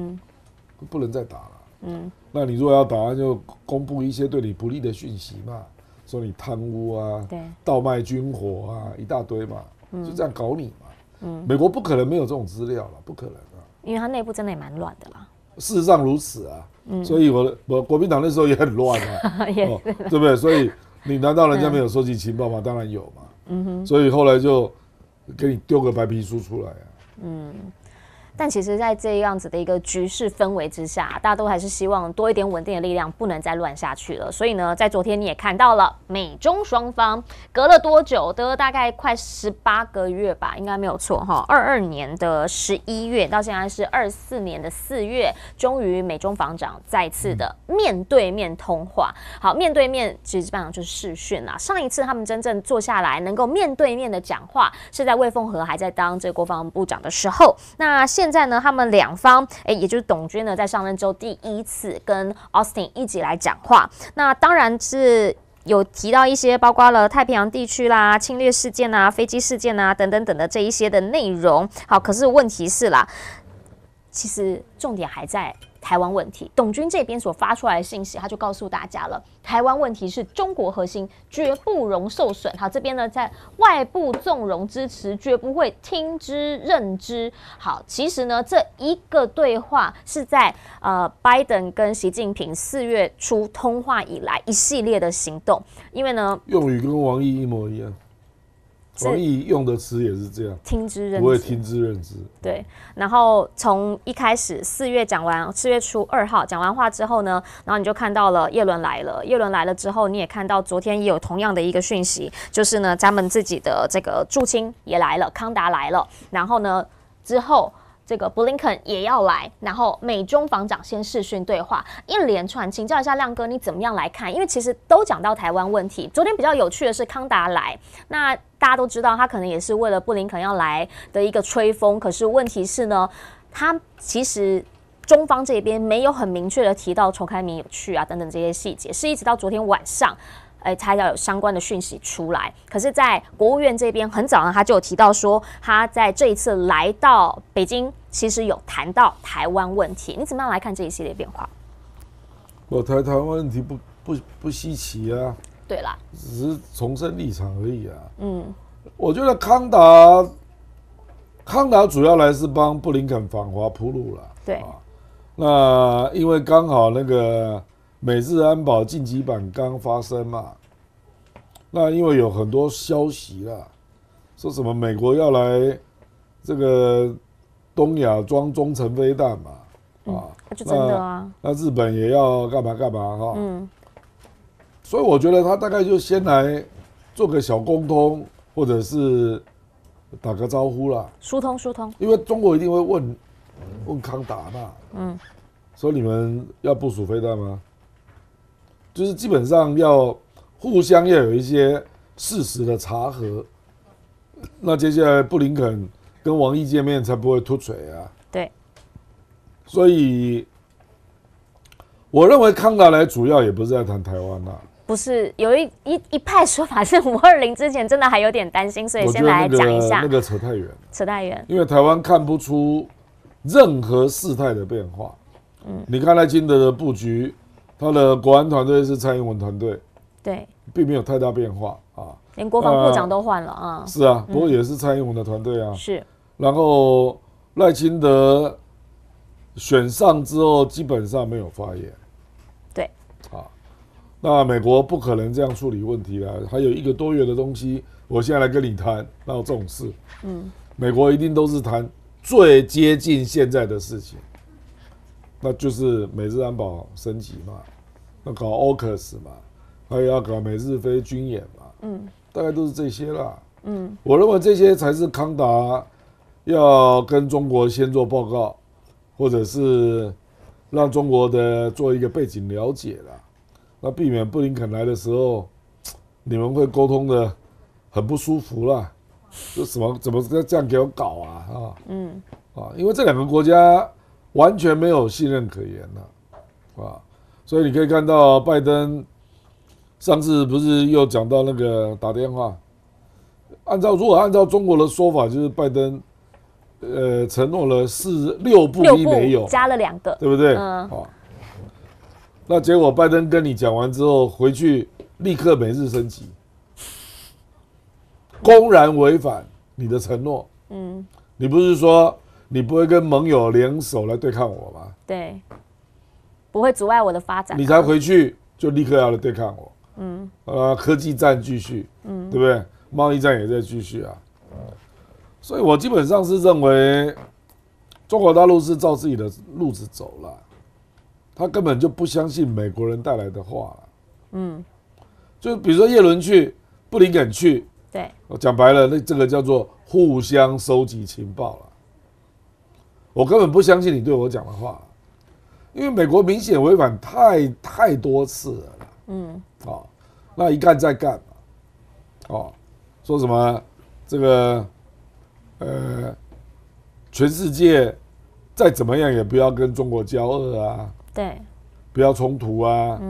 不能再打了。那你如果要打，那就公布一些对你不利的讯息嘛，说你贪污啊，倒卖军火啊，一大堆嘛，就这样搞你嘛。美国不可能没有这种资料了，不可能啊，因为它内部真的也蛮乱的啦。事实上如此啊，所以我国民党那时候也很乱啊，对不对？所以你难道人家没有收集情报吗？当然有嘛。所以后来就给你丢个白皮书出来啊。但其实，在这样子的一个局势氛围之下，大家都还是希望多一点稳定的力量，不能再乱下去了。所以呢，在昨天你也看到了，美中双方隔了多久？隔了大概快18个月吧，应该没有错哈。22年的11月到现在是24年的4月，终于美中防长再次的面对面通话。好，面对面其实基本上就是视讯啦。上一次他们真正坐下来能够面对面的讲话，是在魏凤和还在当这个国防部长的时候。那现在呢，他们两方，也就是董军呢，在上任之后第一次跟 Austin 一起来讲话。那当然是有提到一些包括了太平洋地区啦、侵略事件啊、飞机事件啊等等等的这一些的内容。好，可是问题是啦，其实重点还在台湾问题。董军这边所发出来的信息，他就告诉大家了，台湾问题是中国核心，绝不容受损。好，这边呢在外部纵容支持，绝不会听之任之。好，其实呢这一个对话是在拜登跟习近平4月初通话以来一系列的行动，因为呢用语跟王毅一模一样。王毅用的词也是这样，听之任之，不会听之任之。对，然后从一开始4月讲完，4月初2号讲完话之后呢，然后你就看到了叶伦来了。叶伦来了之后，你也看到昨天也有同样的一个讯息，就是呢，咱们自己的这个驻青也来了，康达来了，然后呢之后。这个布林肯也要来，然后美中防长先视讯对话，一连串。请教一下亮哥，你怎么样来看？因为其实都讲到台湾问题。昨天比较有趣的是康达来，那大家都知道他可能也是为了布林肯要来的一个吹风，可是问题是呢，他其实中方这边没有很明确的提到仇开明有去啊等等这些细节，是一直到昨天晚上。才要有相关的讯息出来。可是，在国务院这边很早呢，他就有提到说，他在这一次来到北京，其实有谈到台湾问题。你怎么样来看这一系列变化？台湾问题不稀奇啊。对啦，只是重申立场而已啊。我觉得康达主要来是帮布林肯访华铺路了。对。那因为刚好那个。美日安保晋级版刚发生嘛，那因为有很多消息啦，说什么美国要来这个东亚装中程飞弹嘛，那就真的啊。那日本也要干嘛干嘛哈，所以我觉得他大概就先来做个小沟通，或者是打个招呼啦，疏通，因为中国一定会问康达嘛，说你们要部署飞弹吗？就是基本上要互相要有一些事实的查核，那接下来布林肯跟王毅见面才不会突锤啊。对，所以我认为康达来主要也不是在谈台湾啦。不是有一派说法是520之前真的还有点担心，所以先来讲一下。那个扯太远了，扯太远，因为台湾看不出任何事态的变化。你看赖清德的布局。他的国安团队是蔡英文团队，对，并没有太大变化啊。连国防部长都换了啊。是啊，不过也是蔡英文的团队啊。是。然后赖清德选上之后，基本上没有发言。对。啊，那美国不可能这样处理问题了。还有1个多月的东西，我现在来跟你谈，哪有这种事？美国一定都是谈最接近现在的事情，那就是美日安保升级嘛，要搞 AUKUS 嘛，还有要搞美日菲军演嘛，大概都是这些啦。我认为这些才是康达要跟中国先做报告，或者是让中国的做一个背景了解啦，那避免布林肯来的时候，你们会沟通的很不舒服啦。就怎么这样给我搞啊因为这2个国家完全没有信任可言了所以你可以看到拜登上次不是又讲到那个打电话，如果按照中国的说法，就是拜登承诺了6部一没有，加了2个，对不对？那结果拜登跟你讲完之后，回去立刻美日升级。公然违反你的承诺，你不是说你不会跟盟友联手来对抗我吗？对，不会阻碍我的发展，你才回去就立刻要来对抗我，科技战继续，对不对？贸易战也在继续啊，所以我基本上是认为中国大陆是照自己的路子走了，他根本就不相信美国人带来的话就比如说叶伦去，布林肯去。对，我讲白了，那这个叫做互相收集情报了。我根本不相信你对我讲的话，因为美国明显违反太多次了那一干再干说什么这个全世界再怎么样也不要跟中国交恶啊，对，不要冲突啊，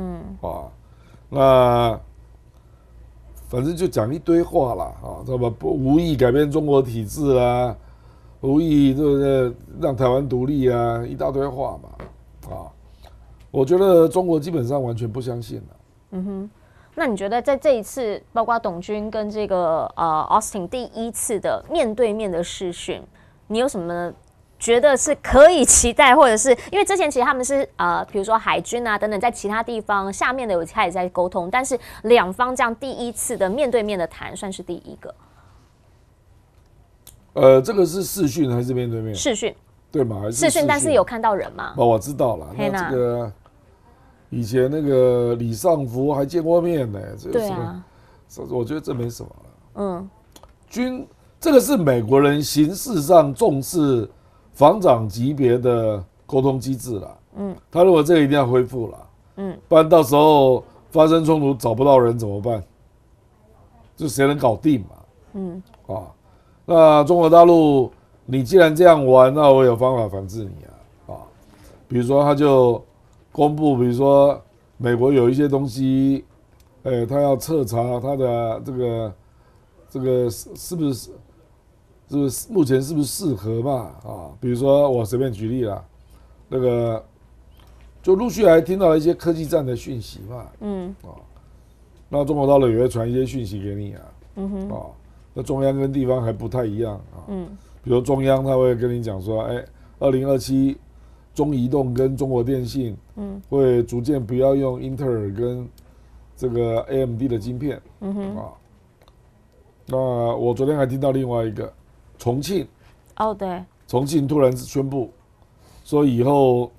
那。反正就讲一堆话啦，知道吧？无意改变中国体制啦，无意对不对？让台湾独立啊，一大堆话嘛，我觉得中国基本上完全不相信了。那你觉得在这一次，包括董军跟这个Austin 第1次的面对面的视讯，你有什么觉得是可以期待，或者是因为之前其实他们是比如说海军啊等等，在其他地方下面的有开始在沟通，但是2方这样第1次的面对面的谈，算是第1个。这个是视讯还是面对面？视讯，对吗？还是视讯，但是有看到人吗？我知道了。那这个以前那个李尚福还见过面呢，对啊，我觉得这没什么了。这个是美国人形式上重视防长级别的沟通机制啦，他认为这个一定要恢复啦，不然到时候发生冲突找不到人怎么办？就谁能搞定嘛？那中国大陆，你既然这样玩，那我有方法反制你比如说他就公布，比如说美国有一些东西，他要彻查他的这个是不是目前是不是适合嘛？比如说我随便举例啦，那个就陆续还听到一些科技战的讯息嘛，那中国大陆也会传一些讯息给你那中央跟地方还不太一样比如中央他会跟你讲说，2027中移动跟中国电信会逐渐不要用英特尔跟这个 AMD 的晶片那我昨天还听到另外一个重庆对，重庆突然宣布说以后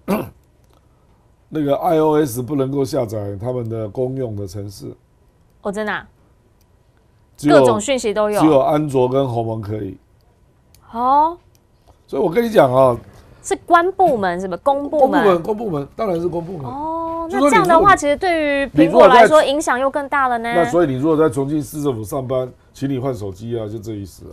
那个 iOS 不能够下载他们的公用的程式真的各种讯息都有，只有安卓跟鸿蒙可以所以我跟你讲是官部门是不是？公部门当然是公部门那这样的话，其实对于苹果来说影响又更大了呢。那所以你如果在重庆市政府上班，请你换手机啊，就这意思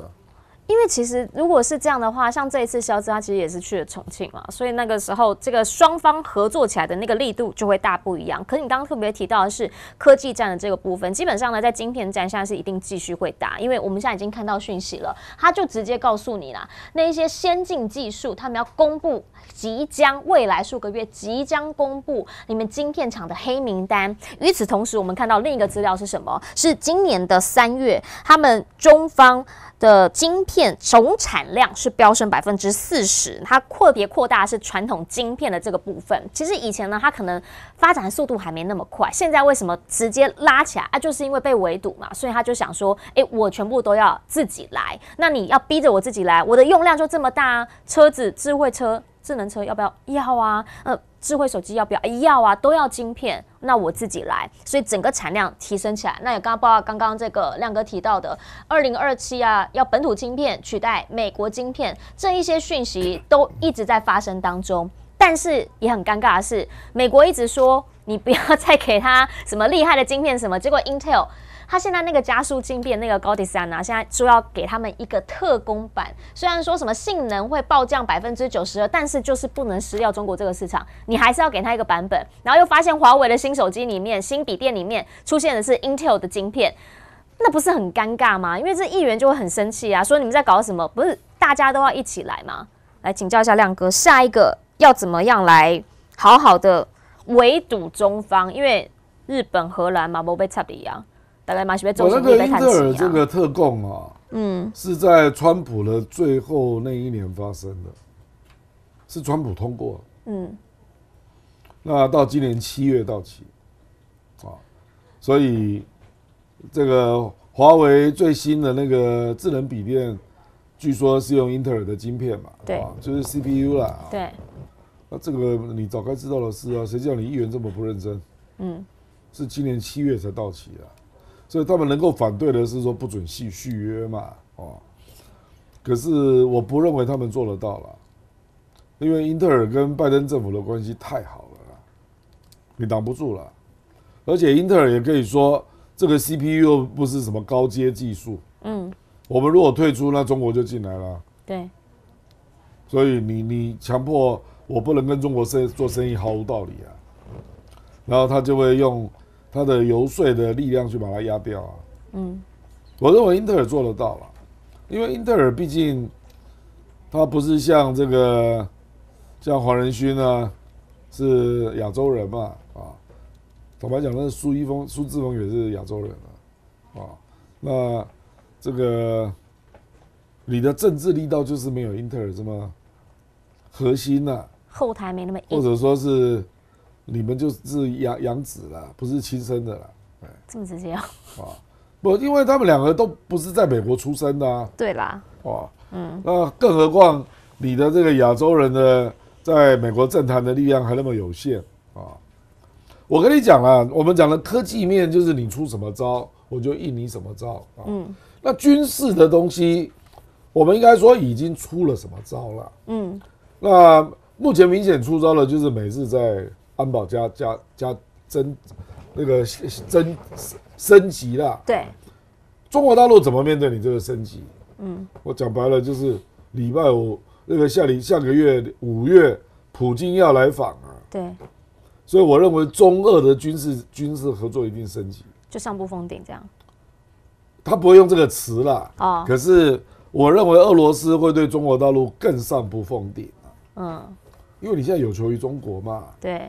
因为其实如果是这样的话，像这一次肖兹他其实也是去了重庆嘛，所以那个时候这个双方合作起来的那个力度就会大不一样。可是你刚刚特别提到的是科技战的这个部分，基本上呢，在晶片战现在是一定继续会打，因为我们现在已经看到讯息了，他就直接告诉你啦，那一些先进技术他们要公布，即将未来数个月即将公布你们晶片厂的黑名单。与此同时，我们看到另一个资料是什么？是今年的3月，他们中方的晶片总产量是飙升40%，它特别扩大是传统晶片的这个部分。其实以前呢，它可能发展的速度还没那么快，现在为什么直接拉起来啊？就是因为被围堵嘛，所以他就想说，我全部都要自己来。那你要逼着我自己来，我的用量就这么大啊！车子、智慧车、智能车要不要？要啊。智慧手机要不要？要啊，都要晶片。那我自己来，所以整个产量提升起来。那也包括刚刚这个亮哥提到的2027啊，要本土晶片取代美国晶片，这一些讯息都一直在发生当中。但是也很尴尬的是，美国一直说你不要再给他什么厉害的晶片什么，结果 Intel。他现在那个加速晶片那个高迪3啊，现在说要给他们一个特供版，虽然说什么性能会暴降92%，但是就是不能失掉中国这个市场，你还是要给他一个版本。然后又发现华为的新手机里面、新笔电里面出现的是 Intel 的晶片，那不是很尴尬吗？因为这议员就会很生气啊，说你们在搞什么？不是大家都要一起来吗？来请教一下亮哥，下一个要怎么样来好好的围堵中方？因为日本、荷兰嘛，没被插的啊。大概马西被中心被看起英特尔这个特供啊，是在川普的最后那一年发生的，是川普通过，那到今年7月到期，所以这个华为最新的那个智能笔电，据说是用英特尔的晶片嘛，对，就是 CPU 啦，对，那这个你早该知道的事啊，谁叫你议员这么不认真？是今年7月才到期啊。所以他们能够反对的是说不准续约嘛，可是我不认为他们做得到了，因为英特尔跟拜登政府的关系太好了，你挡不住了。而且英特尔也可以说这个 CPU 又不是什么高阶技术，我们如果退出，那中国就进来了，对，所以你强迫我不能跟中国做生意毫无道理啊，然后他就会用他的游说的力量去把它压掉啊。我认为英特尔做得到了，因为英特尔毕竟他不是像这个黄仁勋啊，是亚洲人嘛，坦白讲，那苏志峰也是亚洲人啊，那这个你的政治力道就是没有英特尔这么核心啊，后台没那么硬，或者说是。你们就是养子啦，不是亲生的啦，这么直接啊？不，因为他们两个都不是在美国出生的啊。对啦，那更何况你的这个亚洲人的在美国政坛的力量还那么有限啊。我跟你讲啦，我们讲的科技面就是你出什么招，我就应你什么招啊。那军事的东西，我们应该说已经出了什么招了。那目前明显出招的就是美日在安保加升级啦。对，中国大陆怎么面对你这个升级？我讲白了就是礼拜五那个下个月5月，普京要来访啊。对，所以我认为中俄的军事合作一定升级，就上不封顶这样。他不会用这个词啦，可是我认为俄罗斯会对中国大陆更上不封顶因为你现在有求于中国嘛，对，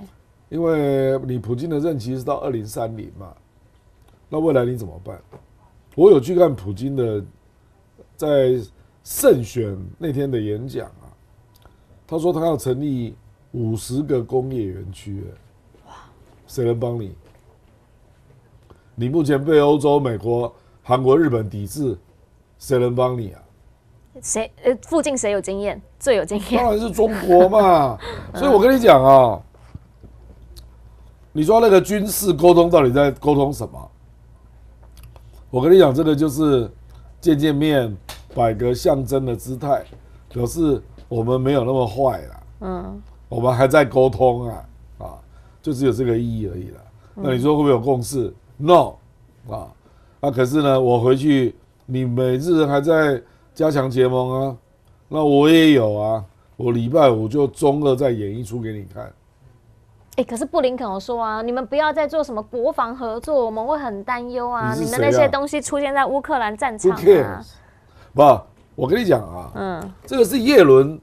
因为你普京的任期是到2030嘛，那未来你怎么办？我有去看普京的在胜选那天的演讲啊，他说他要成立50个工业园区，谁能帮你？你目前被欧洲、美国、韩国、日本抵制，谁能帮你啊？谁附近谁有经验？最有经验当然是中国嘛。所以我跟你讲啊，你说那个军事沟通到底在沟通什么？我跟你讲，这个就是见面摆个象征的姿态，表示我们没有那么坏啦。我们还在沟通啊，就只有这个意义而已啦。那你说会不会有共识？No， 可是呢，我回去，你美日还在加强结盟啊，那我也有啊，我礼拜五就中2再演一出给你看。可是布林肯有说啊，你们不要再做什么国防合作，我们会很担忧啊。你们那些东西出现在乌克兰战场啊。不，我跟你讲啊，这个是叶伦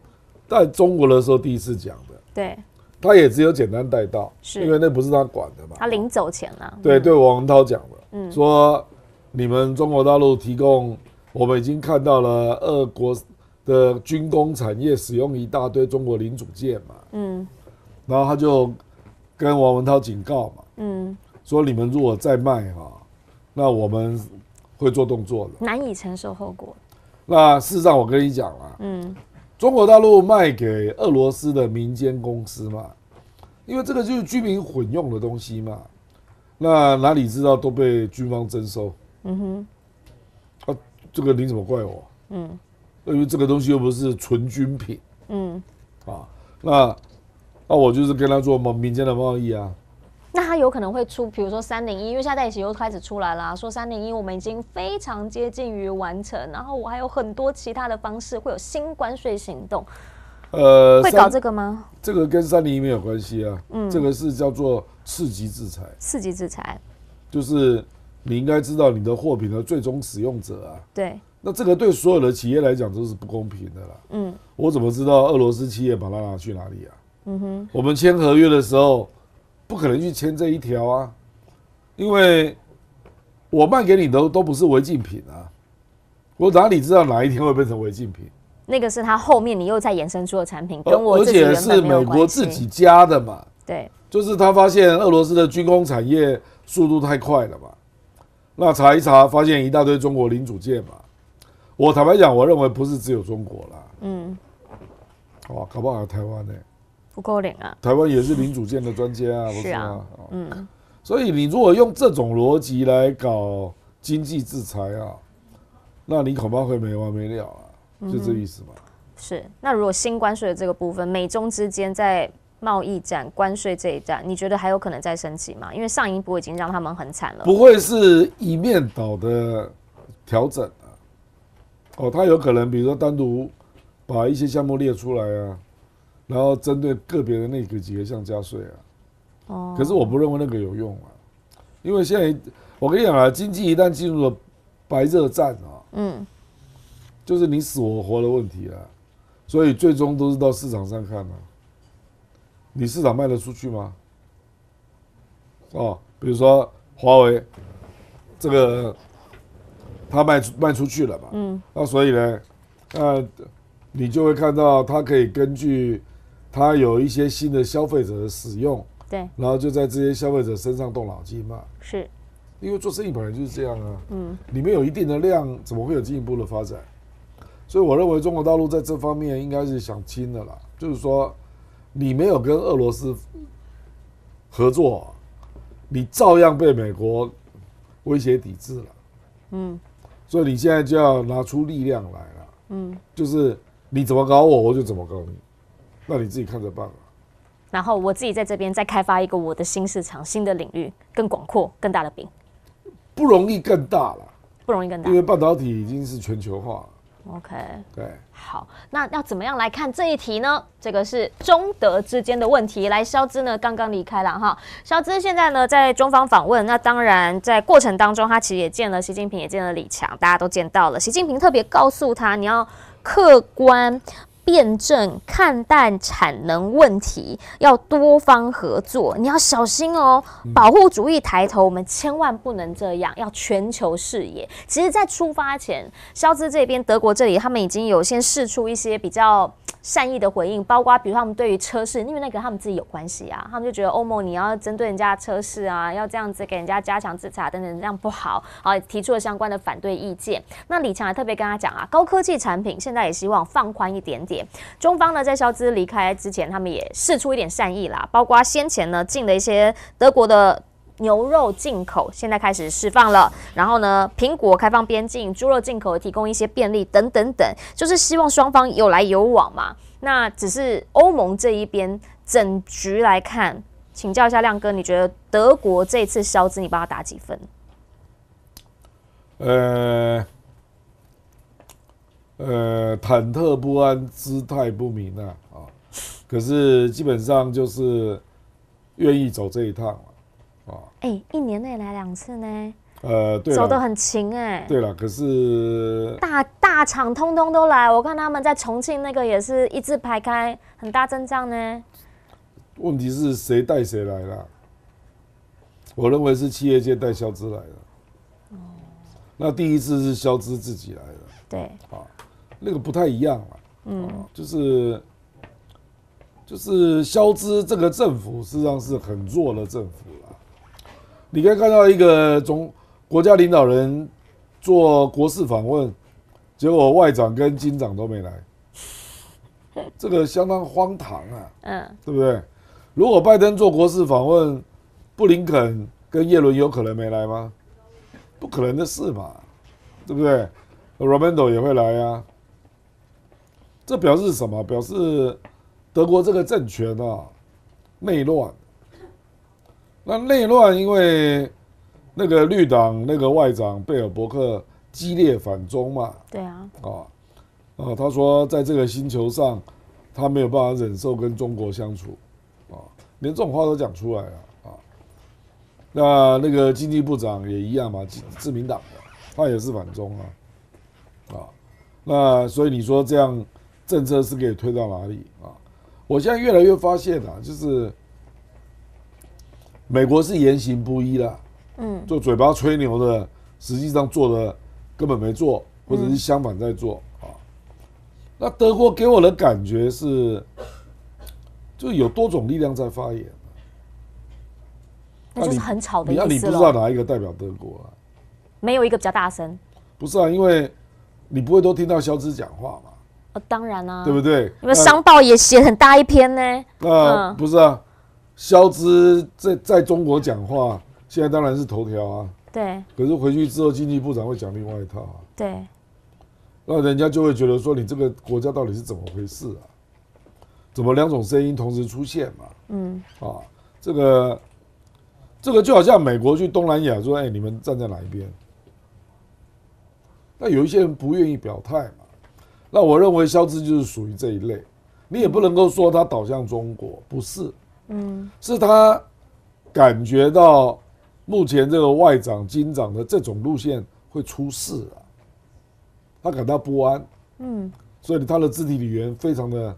在中国的时候第一次讲的。对。他也只有简单带到，是因为那不是他管的嘛。他临走前啊，对王文涛讲的，说你们中国大陆提供，我们已经看到了俄国的军工产业使用一大堆中国零组件嘛，然后他就跟王文涛警告嘛，说你们如果再卖那我们会做动作的，难以承受后果。那事实上我跟你讲啦，中国大陆卖给俄罗斯的民间公司嘛，因为这个就是居民混用的东西嘛，那哪里知道都被军方征收。这个你怎么怪我？因为这个东西又不是纯军品。那我就是跟他做民间的贸易啊。那他有可能会出，比如说301，因为现在又开始出来啦，说301我们已经非常接近于完成，然后我还有很多其他的方式会有新关税行动。会搞这个吗？这个跟301没有关系啊，这个是叫做次级制裁。次级制裁就是你应该知道你的货品的最终使用者啊。对。那这个对所有的企业来讲都是不公平的啦。我怎么知道俄罗斯企业把它拿去哪里啊？我们签合约的时候不可能去签这一条啊，因为我卖给你的都不是违禁品啊，我哪里知道哪一天会变成违禁品？那个是他后面你又再衍生出的产品，跟我自己原本没有关系。而且是美国自己加的嘛。对，就是他发现俄罗斯的军工产业速度太快了嘛，那查一查发现一大堆中国零组件嘛。我坦白讲，我认为不是只有中国啦，搞不好还有台湾呢。不够领啊！台湾也是零组件的专家啊，不是吗？所以你如果用这种逻辑来搞经济制裁啊，那你恐怕会没完没了啊，就这意思嘛。是。那如果新关税的这个部分，美中之间在贸易战、关税这一战，你觉得还有可能再升级吗？因为上一波已经让他们很惨了。不会是一面倒的调整啊。他有可能比如说单独把一些项目列出来啊。然后针对个别的那几个项加税啊，可是我不认为那个有用啊，因为现在我跟你讲啊，经济一旦进入了白热战啊，就是你死我活的问题啊，所以最终都是到市场上看啊，你市场卖得出去吗？比如说华为，这个它卖出去了嘛，那所以呢，你就会看到它可以根据它有一些新的消费者的使用，对，然后就在这些消费者身上动脑筋嘛。是，因为做生意本来就是这样啊。你没有一定的量，怎么会有进一步的发展？所以我认为中国大陆在这方面应该是想清的啦，就是说你没有跟俄罗斯合作，你照样被美国威胁抵制了。所以你现在就要拿出力量来了。就是你怎么搞我，我就怎么搞你。那你自己看着办啊。然后我自己在这边再开发一个我的新市场、新的领域，更广阔、更大的饼。不容易更大了，不容易更大，因为半导体已经是全球化了。OK， 对，好，那要怎么样来看这一题呢？这个是中德之间的问题。来，肖兹呢刚刚离开了哈，肖兹现在呢在中方访问，那当然在过程当中，他其实也见了习近平，也见了李强，大家都见到了。习近平特别告诉他，你要客观辩证看待产能问题，要多方合作，你要小心哦。保护主义抬头，我们千万不能这样，要全球视野。其实，在出发前，肖兹这边德国这里，他们已经有先释出一些比较善意的回应，包括比如他们对于车市，因为那个他们自己有关系啊，他们就觉得欧盟你要针对人家的车市啊，要这样子给人家加强制裁等等，这样不好，好提出了相关的反对意见。那李强还特别跟他讲啊，高科技产品现在也希望放宽一点点。中方呢，在肖兹离开之前，他们也释出一点善意啦，包括先前呢进了一些德国的牛肉进口，现在开始释放了。然后呢，苹果开放边境，猪肉进口提供一些便利等等等，就是希望双方有来有往嘛。那只是欧盟这一边整局来看，请教一下亮哥，你觉得德国这一次肖兹，你帮他打几分？忐忑不安，姿态不明啊，可是基本上就是愿意走这一趟了，一年内来2次呢，对，走得很勤哎，对了，可是大厂通通都来，我看他们在重庆那个也是一字排开，很大阵仗呢。问题是谁带谁来啦？我认为是企业界带肖兹来的，那第一次是肖兹自己来的，对，那个不太一样了，就是肖兹这个政府实际上是很弱的政府啦。你可以看到一个国家领导人做国事访问，结果外长跟金长都没来，这个相当荒唐啊，对不对？如果拜登做国事访问，布林肯跟耶伦有可能没来吗？不可能的事嘛，对不对 ？Raimondo 也会来啊。这表示什么？表示德国这个政权内乱。那内乱，因为那个绿党那个外长贝尔伯克激烈反中嘛。对啊。他说在这个星球上，他没有办法忍受跟中国相处，连这种话都讲出来了那个经济部长也一样嘛，自民党的，他也是反中那所以你说这样政策是可以推到哪里我现在越来越发现就是美国是言行不一啦，就嘴巴吹牛的，实际上做的根本没做，或者是相反在做那德国给我的感觉是，就有多种力量在发言。那就是很吵的意思咯。你不知道哪一个代表德国没有一个比较大声。不是因为你不会都听到肖兹讲话嘛？当然啊，对不对？因为商报也写很大一篇呢。那不是肖兹在中国讲话，现在当然是头条对。可是回去之后，经济部长会讲另外一套对。那人家就会觉得说，你这个国家到底是怎么回事怎么2种声音同时出现嘛？这个就好像美国去东南亚说，你们站在哪一边？那有一些人不愿意表态嘛。那我认为肖兹就是属于这一类，你也不能够说他倒向中国，不是，是他感觉到目前这个外长、金长的这种路线会出事他感到不安，所以他的肢体语言非常的，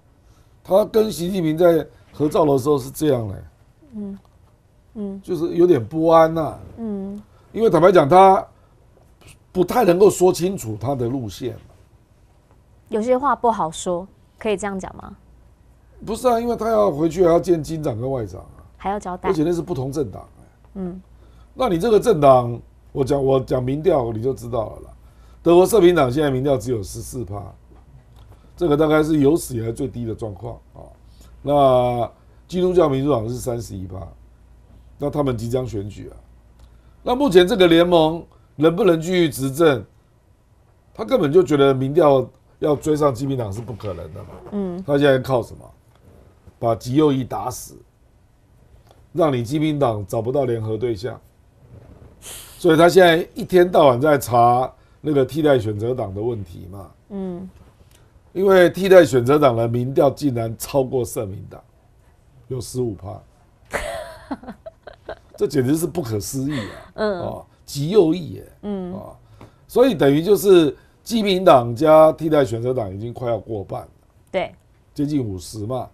他跟习近平在合照的时候是这样的，就是有点不安因为坦白讲，他不太能够说清楚他的路线，有些话不好说，可以这样讲吗？不是因为他要回去还要见金长跟外长还要交代，而且那是不同政党那你这个政党，我讲民调你就知道了啦。德国社民党现在民调只有14%，这个大概是有史以来最低的状况那基督教民主党是31%，那他们即将选举那目前这个联盟能不能继续执政？他根本就觉得民调要追上基民党是不可能的嘛。他现在靠什么？把极右翼打死，让你基民党找不到联合对象。所以他现在一天到晚在查那个替代选择党的问题嘛。因为替代选择党的民调竟然超过社民党，有15%，这简直是不可思议极右翼所以等于就是基民党加替代选择党已经快要过半了，对，接近50嘛，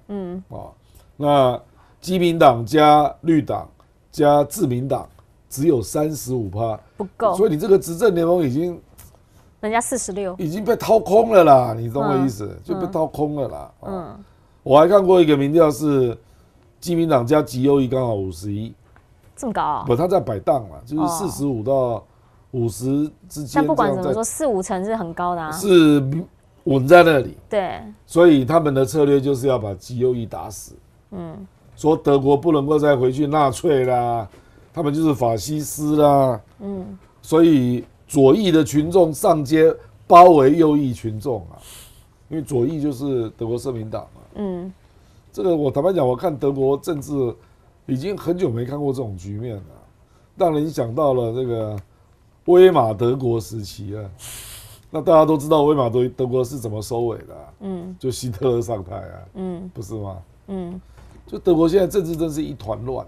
那基民党加绿党加自民党只有35%，不够，所以你这个执政联盟已经。人家46，已经被掏空了啦，你懂我意思？就被掏空了啦。我还看过一个民调是基民党加极右翼刚好51，这么高不，他在摆荡嘛，就是45到50之间。但不管怎么说，4-5成是很高的是稳在那里。对，所以他们的策略就是要把极右翼打死。说德国不能够再回去纳粹啦，他们就是法西斯啦。所以。左翼的群众上街包围右翼群众因为左翼就是德国社民党这个我坦白讲，我看德国政治已经很久没看过这种局面了，让人想到了这个威玛德国时期那大家都知道威玛德国是怎么收尾的、就希特勒上台啊，不是吗？就德国现在政治真是一团乱、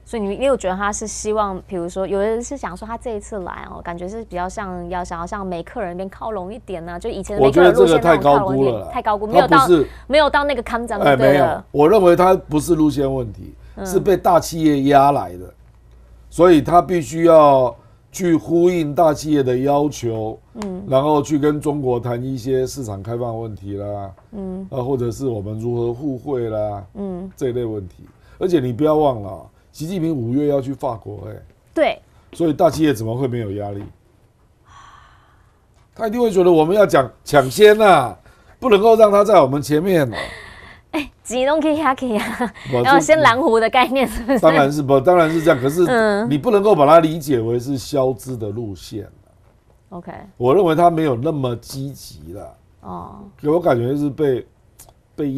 所以你有觉得他是希望，比如说有人是想说他这一次来感觉是比较想要向梅克尔那边靠拢一点呢、就以前的梅克尔路线那种靠拢一点，太高估，没有到那个康长对没有，我认为他不是路线问题，是被大企业压来的，所以他必须要去呼应大企业的要求，然后去跟中国谈一些市场开放问题啦，或者是我们如何互惠啦，这一类问题。而且你不要忘了，习近平5月要去法国，对，所以大企业怎么会没有压力？他一定会觉得我们要抢先啊，不能够让他在我们前面。几弄可以下去啊，然后先蓝湖的概念是不是？当然是这样。可是你不能够把它理解为是消资的路线。OK， 我认为他没有那么积极了。给我感觉是被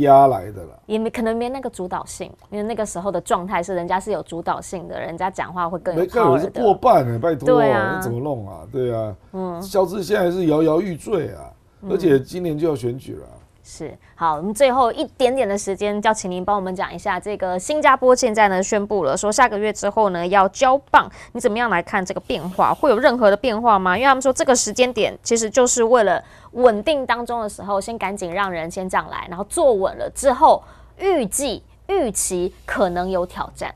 压来的了，也可能没那个主导性，因为那个时候的状态是人家是有主导性的，人家讲话会更有 power 的。梅克尔是过半拜托，对啊，那怎么弄啊？对啊，肖兹现在是摇摇欲坠啊，而且今年就要选举了。是，好，我们最后一点点的时间，要请您帮我们讲一下这个新加坡现在呢宣布了，说下个月之后呢要交棒，你怎么样来看这个变化？会有任何的变化吗？因为他们说这个时间点其实就是为了稳定当中的时候，先赶紧让人先上来，然后坐稳了之后，预期可能有挑战。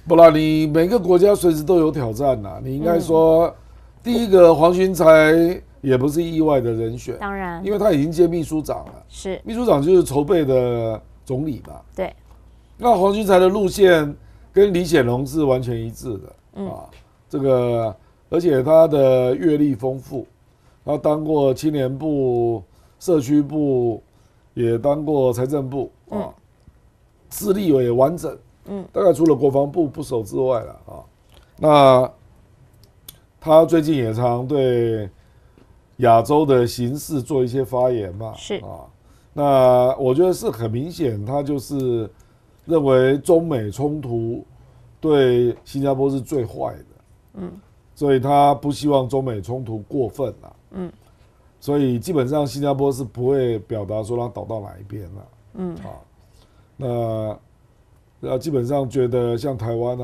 不然你每个国家随时都有挑战呐，你应该说，第一个黄循财也不是意外的人选，当然，因为他已经接秘书长了，是秘书长就是筹备的总理嘛。对，那黄循财的路线跟李显龙是完全一致的这个而且他的阅历丰富，他当过青年部、社区部，也当过财政部资历也完整，大概除了国防部不熟之外了那他最近也常对亚洲的形势做一些发言嘛，是那我觉得是很明显，他就是认为中美冲突对新加坡是最坏的，所以他不希望中美冲突过分了，所以基本上新加坡是不会表达说他倒到哪一边了，那基本上觉得像台湾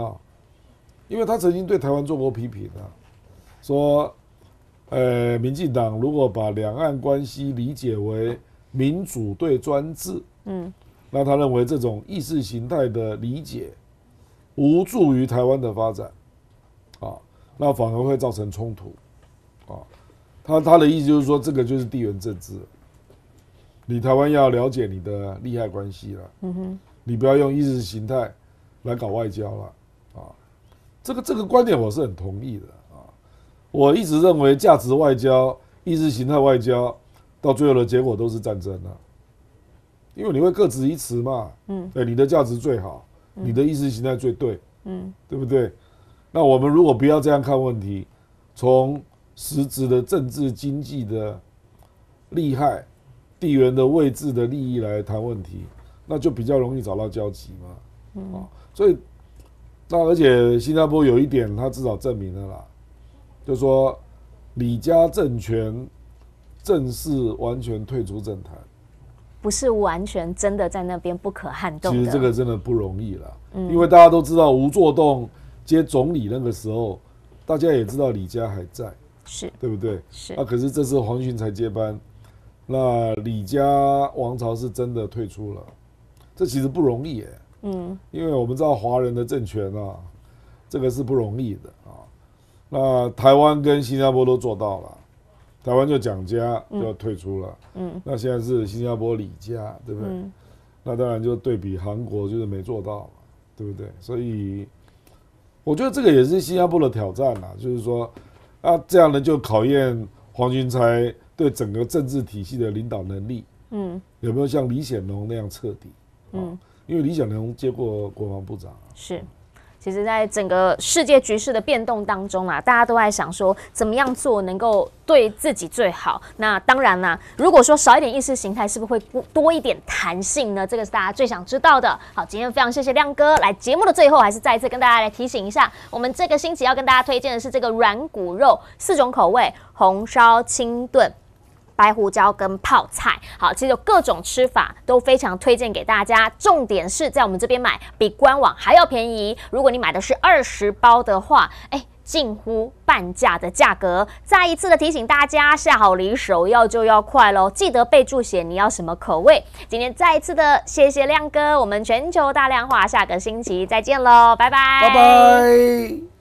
因为他曾经对台湾做过批评说。民进党如果把两岸关系理解为民主对专制，那他认为这种意识形态的理解无助于台湾的发展，那反而会造成冲突，他的意思就是说，这个就是地缘政治，你台湾要了解你的利害关系了，你不要用意识形态来搞外交了，这个观点我是很同意的。我一直认为价值外交、意识形态外交，到最后的结果都是战争因为你会各执一词嘛，你的价值最好，你的意识形态最对，对不对？那我们如果不要这样看问题，从实质的政治经济的利害、地缘的位置的利益来谈问题，那就比较容易找到交集嘛，所以而且新加坡有一点，它至少证明了啦。就说李家政权正式完全退出政坛，不是完全真的在那边不可撼动的。其实这个真的不容易了，因为大家都知道吴作栋接总理那个时候，大家也知道李家还在，是对不对？是。可是这次黄循才接班，那李家王朝是真的退出了，这其实不容易因为我们知道华人的政权这个是不容易的那台湾跟新加坡都做到了，台湾就蒋家就要退出了，那现在是新加坡李家，对不对？那当然就对比韩国就是没做到嘛，对不对？所以我觉得这个也是新加坡的挑战就是说这样的就考验黄循财对整个政治体系的领导能力，有没有像李显龙那样彻底？因为李显龙接过国防部长是。其实，在整个世界局势的变动当中啊，大家都在想说，怎么样做能够对自己最好。那当然啦，如果说少一点意识形态，是不是会多一点弹性呢？这个是大家最想知道的。好，今天非常谢谢亮哥来节目的最后，还是再一次跟大家来提醒一下，我们这个星期要跟大家推荐的是这个软骨肉4种口味，红烧、清炖、白胡椒跟泡菜，好，其实有各种吃法，都非常推荐给大家。重点是在我们这边买比官网还要便宜。如果你买的是20包的话，近乎半价的价格。再一次的提醒大家，下好离手要就要快咯，记得备注写你要什么口味。今天再一次的谢谢亮哥，我们全球大量化，下个星期再见喽，拜拜，拜拜。